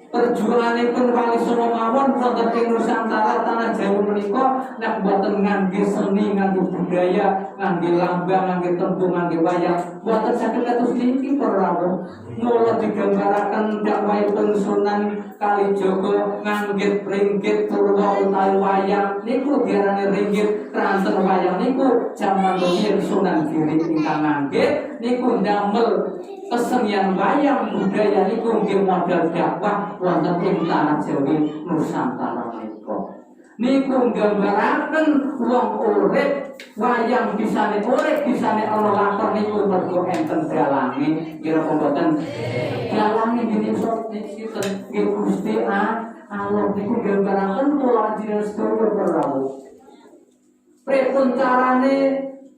Perjuanganipun Wali Songo mawon wonten ing Nusantara tanah Jawa menika nek mboten ngangge seni, ngangge budaya, ngangge lambang, ngangge tembung, ngangge wayang, mboten saged kados niki para rawuh. Mula digambaraken dakwahipun Sunan Kalijaga ngangge ringgit purwa utawi wayang niku diarani ringgit kranten wayang niku jaman rumiyin Sunan Giri ingkang ngangge niku ndamel kesenian wayang budaya niku nggih modal dakwah wonten ing tanah Jawa Nusantara menika. Niku nggambaraken wong urip wayang bisane urip bisane ana lakon niku mergo enten dalange kira mboten dalange dene sok sinten nggih Gusti Allah niku nggambaraken kula ajiran sedaya rawuh. Pripun carane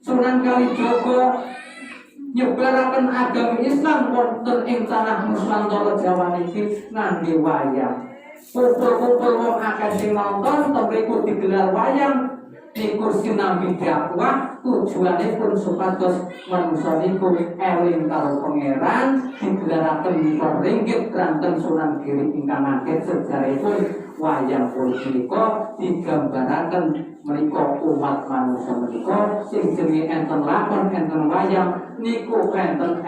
Sunan Kalijaga nyebaraken agama Islam wonten ing tanah Nusantara Jawa niki ngangge wayang. Kumpul-kumpul wong akeh sing nonton temriku digelar wayang niku sinambi dakwah tujuanipun supados manungsa niku eling karo pangeran digelaraken menika ringgit kranten Sunan Giri ingkang ngangge sejarahipun wayang punika digambaraken menika umat manungsa menika sing jenenge enten lakon enten wayang niku enten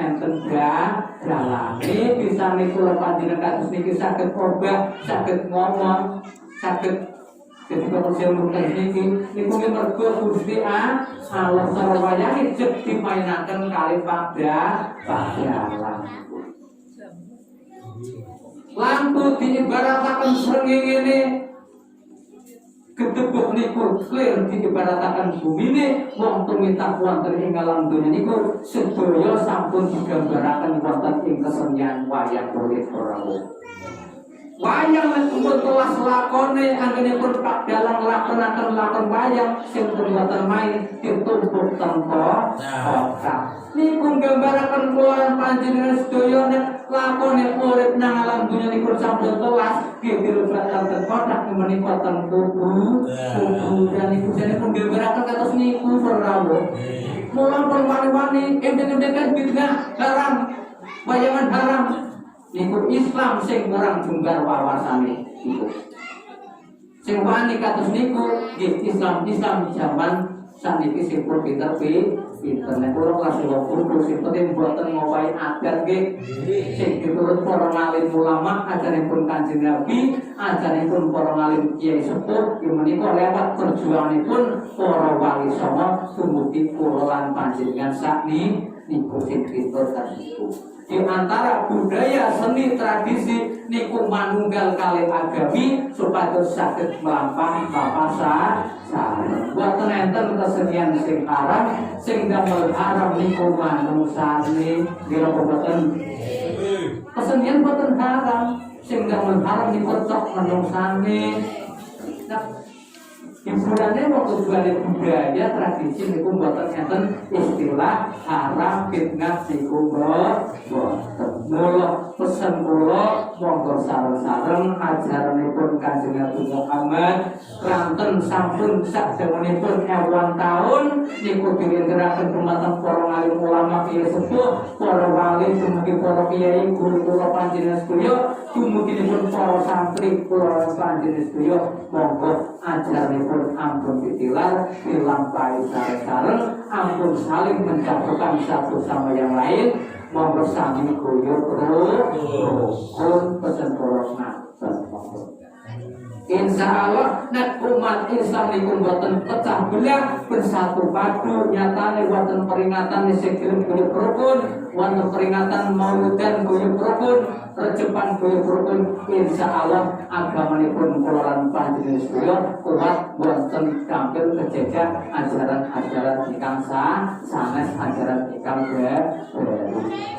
dalange bisa niku panjenengan kados niki saged obah saged ngomong saged jadi kalau saya mengatakan niki niku mergo Gusti Allah sareng wayange jek dimainaken kali padalan lampu diibarataken srengenge gedebuk niku clear diibarataken bumine wong tumindak wonten ing alam donya niku sedaya sampun digambaraken wonten ing kesenian wayang kulit rawuh. wayang nek kumpul kelas lakone anggenipun Pak Dalang lakonaken lakon wayang sing boten main ditumpuk tempo otak. Niku nggambaraken kula panjenengan sedaya nek lakone urip nang alam dunya niku sampun telas nggih dirubatan kotak menika teng tubuh. Dan niku jenenge pun nggambaraken kados niku rawuh. Mula perwani-wani enten-enten bid'ah haram, wayangan haram. Niku Islam sing orang jungkar wawasane niku. Sing wani kados niku nggih Islam zaman saniki sing pun pinter-pinter nek kula kelas 20 sing penting boten ngowahi adat nggih. Sing diturut para alim ulama ajaranipun Kanjeng Nabi, ajaranipun para alim kiai sepuh menika lewat perjuanganipun para wali songo dumugi kula lan panjenengan sakniki niku sing pinter niku. Di antara budaya seni tradisi niku manunggal kalih agami supados saged melampahi papasan boten enten kesenian sing haram sing damel haram niku manungsane ngira boten kesenian boten haram sing damel haram niku cok manungsane. Hiburannya waktu balik budaya tradisi niku boten enten istilah haram fitnah niku boten. Mula pesen kula monggo sareng-sareng ajaranipun Kanjeng Nabi Muhammad ranten sampun sadangunipun ewan taun niku diwinderaken dumateng para alim ulama kiai sepuh, para wali dumugi para kiai guru kula panjenengan sedaya, dumugi para santri kula panjenengan sedaya monggo ajaranipun ampun ditilar dilampahi sareng-sareng, ampun saling menjatuhkan satu sama yang lain, monggo sami guyub rukun pesen poros ngaten. Insya Allah nek umat Islam niku boten pecah belah bersatu padu nyatane wonten peringatan sing guyub rukun, wonten peringatan Maulidan guyub rukun, rejepan guyub rukun. Insya Allah agamanipun kula lan panjenengan sedaya kuat wonten tampil kejejak ajaran-ajaran ingkang sanes ajaran ingkang baru.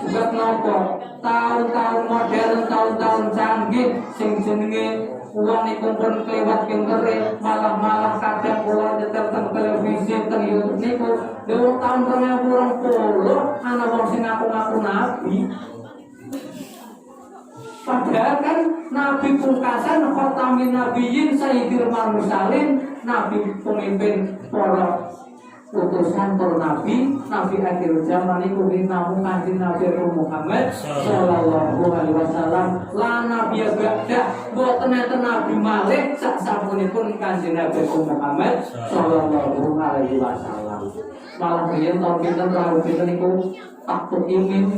Sebab napa tahun-tahun modern, tahun-tahun canggih sing jenenge uang niku pun kelewat kengkere malah kadang kula nyetel teng televisi teng YouTube niku lho tahun 2020 ana wong sing ngaku-ngaku nabi. Padahal kan nabi pungkasan khatamin nabiyyin sayyidil mursalin, nabi pemimpin para utusan para nabi akhir zaman iku namu Kanjeng Nabi Muhammad sallallahu alaihi wasallam. Lan nabi ba'da boten enten nabi malih sak sampunipun Kanjeng Nabi Muhammad sallallahu alaihi wasallam. Malah riyen tahun pinten rawuh pinten niku takut imin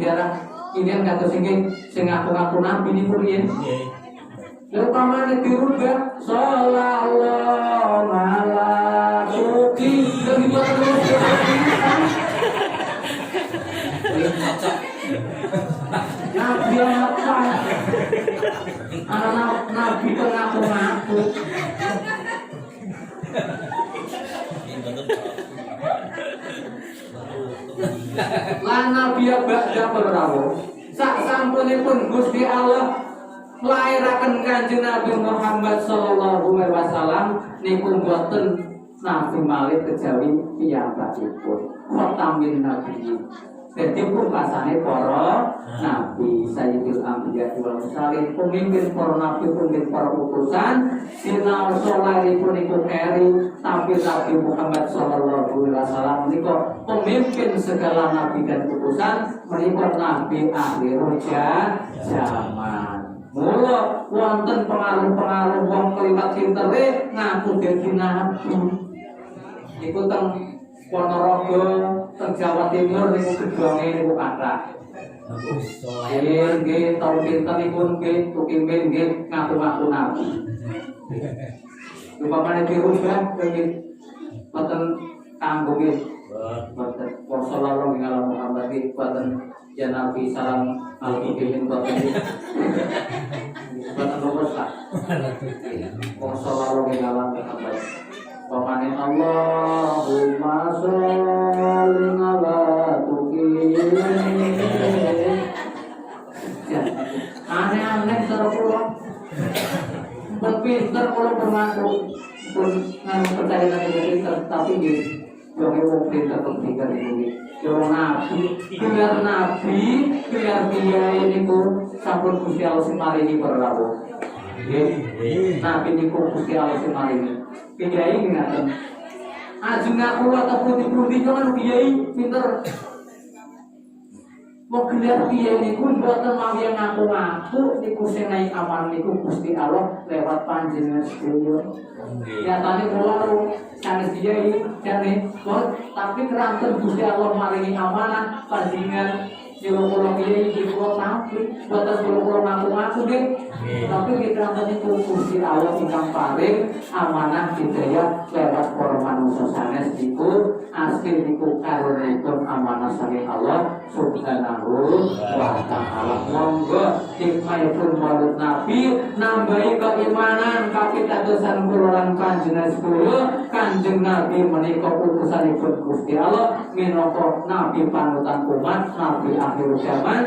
daerah ini kados sing ngaku-ngaku nabi niku riyen. Lha pamane dirubah sallallahu alaihi nabi apa? Anak nabi kok ngaku-ngaku. Lan nabi ba'da rawuh. Sak sampunipun Gusti Allah nglairaken Kanjeng Nabi Muhammad sallallahu alaihi wasallam niku boten nabi malih kejawi piyambakipun khatamin nabiyyin. Dadi pungkasane para nabi sayyidul anbiya wal mursalin, pemimpin para nabi, pemimpin para utusan, sinau salehipun niku keri tampil Nabi Muhammad sallallahu alaihi wasallam niku pemimpin segala nabi dan utusan, menika nabi akhir zaman. Mula wonten pengaruh-pengaruh wong keliwat pintere ngaku dadi nabi. Niku teng Ponorogo, teng Jawa Timur niku gedhonge niku kathah. Nggih, tahun pinten niku nggih tukimin nggih ngaku-ngaku nabi. Upamane dirubah nggih boten kanggo nggih. Boten sallallahu alaihi Muhammad boten ya nabi salam al-mubiin boten. Boten lurus lah. Sallallahu alaihi Muhammad. Pamane Allahumma sholli ala tuqi. aneh-aneh cara kula. Pun pinter kula bermantu pun nganu percaya nanti pinter tapi nggih yo wong pinter kepikir iki. Yo nabi, biar kiai niku sampun Gusti Allah sing maringi perlaku. Nggih. Nabi niku Gusti Allah sing maringi. Kiai ngaten. Ajeng aku atau pundi-pundi kan kiai pinter. Mau gelar piye niku mboten mawi ngaku-ngaku niku sing naik aman niku Gusti Allah lewat panjenengan sedaya. Nyatane kula sanes kiai jane tapi keranten Gusti Allah maringi amanah panjenengan jiwa kula kiai iki kula nabi mboten kula ngaku-ngaku nggih. Tapi kita niku Gusti Allah ingkang paring amanah hidayah lewat para manusa sanes niku asli niku karunipun amanah saking Allah Subhanahu wa ta'ala. Monggo hikmayipun maulid Nabi nambahi keimanan kapitadosan kula lan panjenengan sedaya. Kanjeng Nabi menika utusanipun Gusti Allah minangka nabi panutan umat, nabi akhir zaman.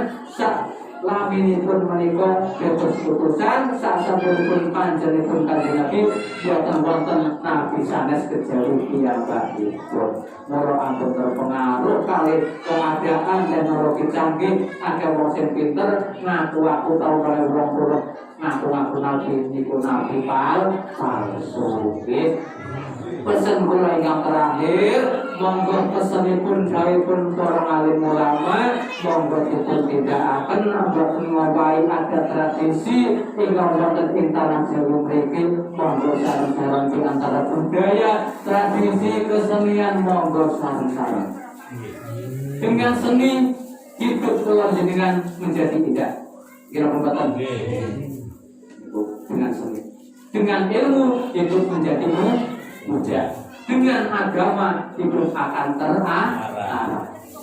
Laminipun menika dados utusan sasampunipun panjenenganipun Kanjeng Nabi boten wonten nabi sanes kejawi piyambakipun. Mula ampun terpengaruh kali keadaan teknologi canggih, akeh wong sing pinter ngaku-ngaku tau kali wong puruk ngaku-ngaku nabi niku nabi palsu. Pesen kula ingkang terakhir, monggo pesenipun dawuhipun para alim ulama, monggo dipun tindakaken boten ngowahi adat tradisi ingkang wonten ing tanah Jawa mriki. Monggo sareng-sareng di antara budaya, tradisi, kesenian monggo sareng-sareng. Dengan seni hidup kula jenengan menjadi indah. Kira pembatas. Dengan seni. Dengan ilmu hidup menjadi mudah. Dengan agama hidup akan terarah.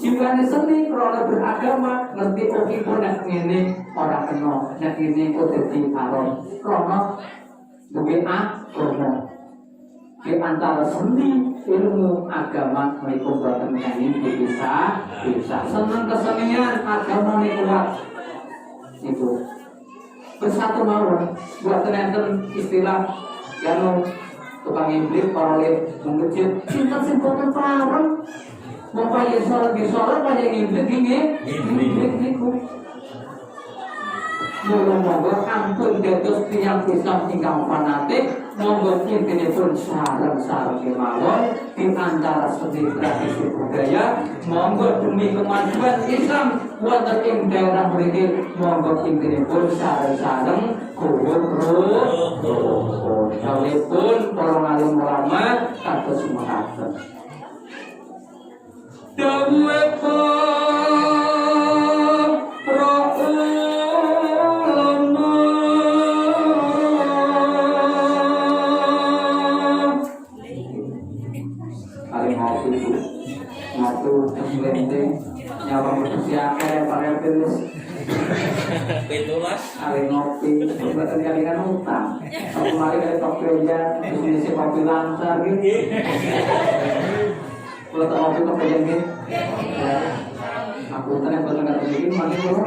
Jiwane seni krono beragama ngerti oke kok nek ngene ora kena, nek ngene kok dadi haram. Krono duwe agama. Di antara seni ilmu agama menika boten kene bisa seneng kesenian agama niku itu bersatu mawon boten enten istilah yang tukang iblis parole mengejut cinta sing boten pareng mau kaya sholat kaya iblis iblis niku. Monggo ampun dados tiyang Islam ingkang fanatik, monggo intinipun sareng-sareng kemawon di antara seni tradisi budaya, monggo demi kemajuan Islam wonten ing daerah mriki, monggo intinipun sareng-sareng kuwur dawuhipun para alim ulama kados mekaten. Dawuhipun nyawa bersiake para tulis betulas ali ngopi bukan kalian utang kemarin dari Tokopedia bisnis kopi lancar gitu kalau tak ngopi Tokopedia gitu aku tanya betul nggak terjadi mana dulu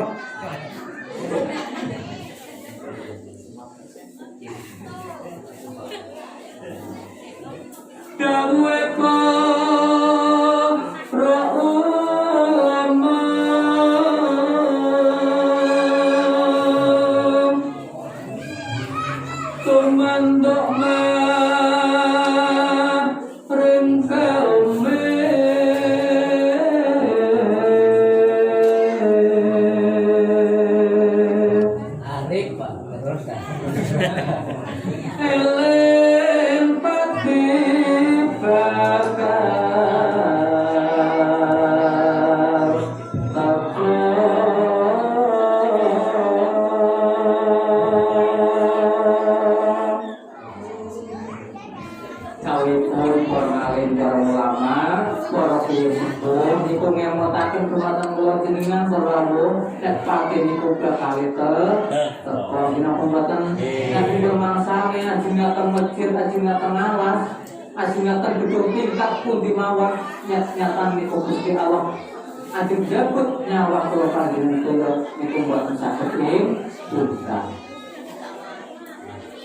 ajeng jabut nyawa kula panjenengan niku mboten saged ing dosa.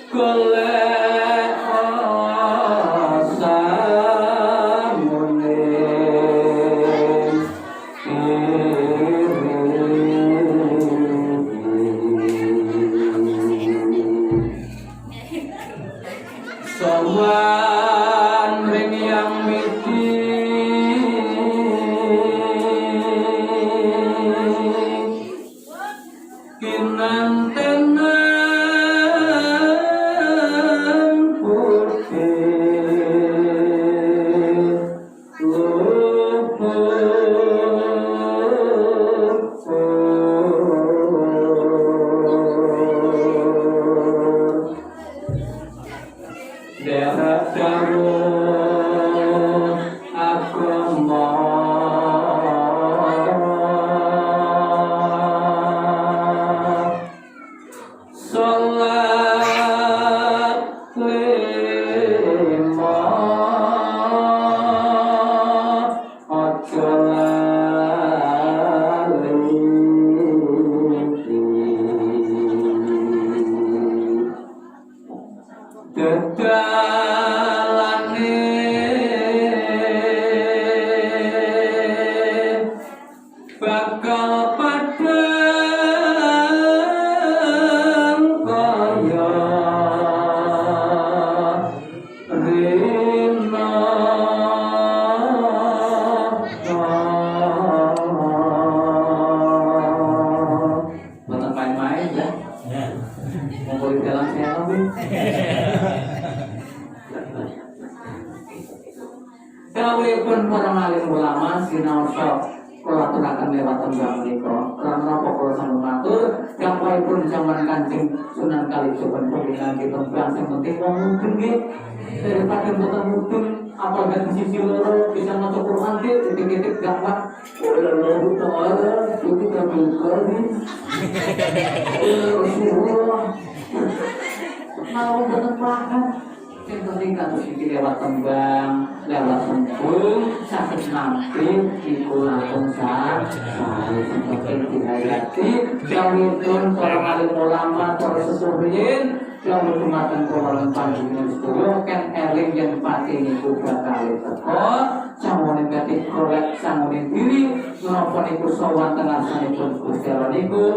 Golek samune sowan ring yang miti kinantenan putih luput daerah Darul Agama sholat lima ojo lali dedalane bakal padang kaya rina bukan main-main ya mau di dalam siapa dawuhipun para alim ulama sinaosa kula aturaken lewat tembang menika lan napa kula sambung matur dakwahipun jaman Kanjeng Sunan Kalijogo pemilihan ditembang sing penting wong mudeng nggih daripada mboten mudeng apalagi di sisi loro bisa maca Quran titik-titik dakwah Allah Ta'ala itu kami kali Rasulullah mau mboten paham yang penting kados iki lewat tembang, lewat sembung, sakit nampi, iku langsung sah, semakin dihayati, dawuhipun para alim ulama, para sesuhrin, dawuh dumateng kula panjenengan sedaya ken eling yen pati niku bakal teka, samune gati golek samune diri, menapa niku sowan tengah sanipun Gusti Allah niku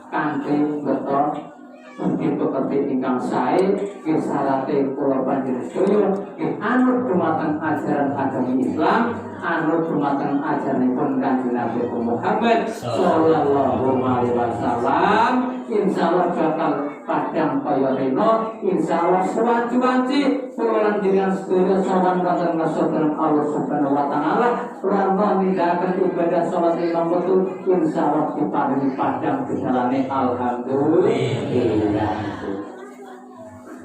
kanthi beto mungkin pekerti ingkang sae kisarate kula panjenengan sedaya anut dumateng ajaran agama Islam anut dumateng ajaranipun Kanjeng Nabi Muhammad sallallahu alaihi wasallam insyaallah bakal padang kaya rena insyaallah suwanci-wanci kula jenengan sedaya sawan wonten ngasih Allah Subhanahu wa taala lan nindakaken ibadah salat lima waktu insyaallah diparingi padang gejalane alhamdulillah.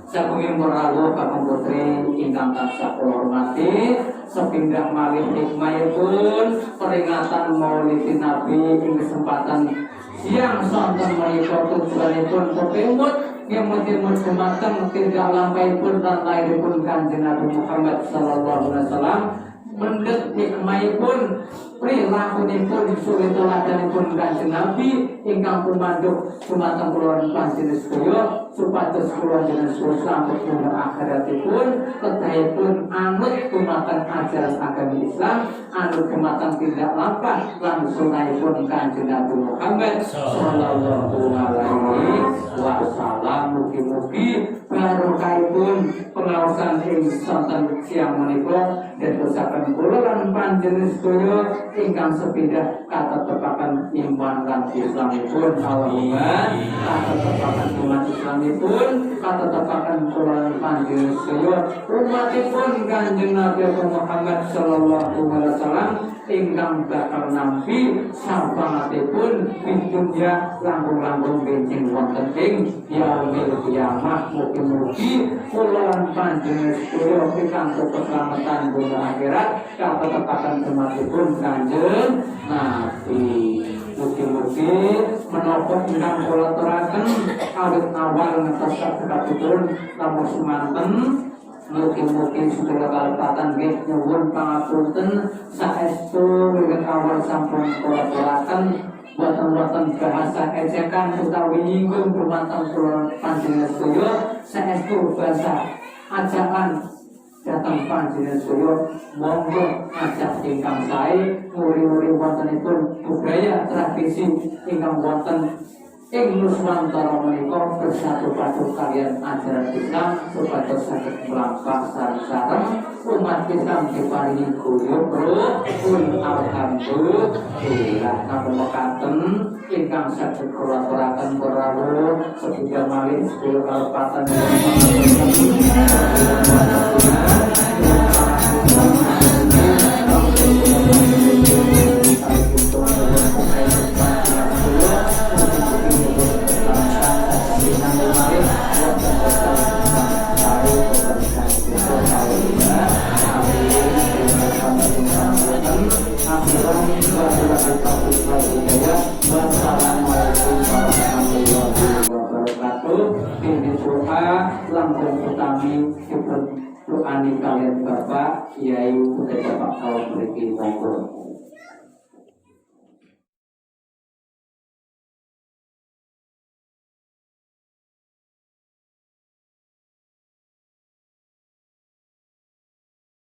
Saking merawuh kakang putri ingkang tansah kula hormati sepindhah malih hikmahipun peringatan Maulid Nabi ing kesempatan siang sonten menika tujuanipun pepimut yang mentimut dumateng tidak lampahipun dan lahiripun Kanjeng Nabi Muhammad sallallahu alaihi wasallam mendhet hikmahipun perilakunipun suri teladanipun Kanjeng Nabi ingkang pumanduk dumateng kula panjenengan sedaya supados kula jenengan slamet dumateng akhiratipun kedahipun anut dumateng ajaran agama Islam anut dumateng tindak lampah lan sunahipun Kanjeng Nabi Muhammad sallallahu alaihi wasallam. Mugi-mugi barokahipun pengaosan ing sonten siang menika dadosaken kula lan panjenengan sedaya ingkang sepindah katetepaken iman lan Islamipun Allahumma katetepaken iman Islamipun katetepaken kula lan panjenengan sedaya umatipun Kanjeng Nabi Muhammad sallallahu alaihi wasallam ingkang bakal nampi sapangatipun dunya langkung-langkung benjing wonten ing yaumil kiamah. Mugi-mugi kula lan panjenengan sedaya pikantuk keselamatan dunya akhirat katetepaken umatipun Kanjeng Nabi. Mugi-mugi menapa ingkang kula aturaken awit awal ngantos saketipun lamun semanten Mugi-mugi sedaya kalepatan nggih nyuwun pangapunten saestu wiwit awal sampun kula aturaken boten-boten bahasa ejekan utawi nyinggung dumateng kula panjenengan sedaya saestu bahasa ajakan datang panjenengan sedaya monggo ajak ingkang sae muri-muri wontenipun budaya tradisi ingkang wonten ing Nuswantara menika bersatu padu kalian ajaran Islam supados saged mlampah sareng-sareng umat Islam diparingi guyub rukun alhamdulillah ngapunten ingkang saged kula aturaken rawuh sedaya malih sedaya kalepatan langsung utami doani kalian Bapak Yai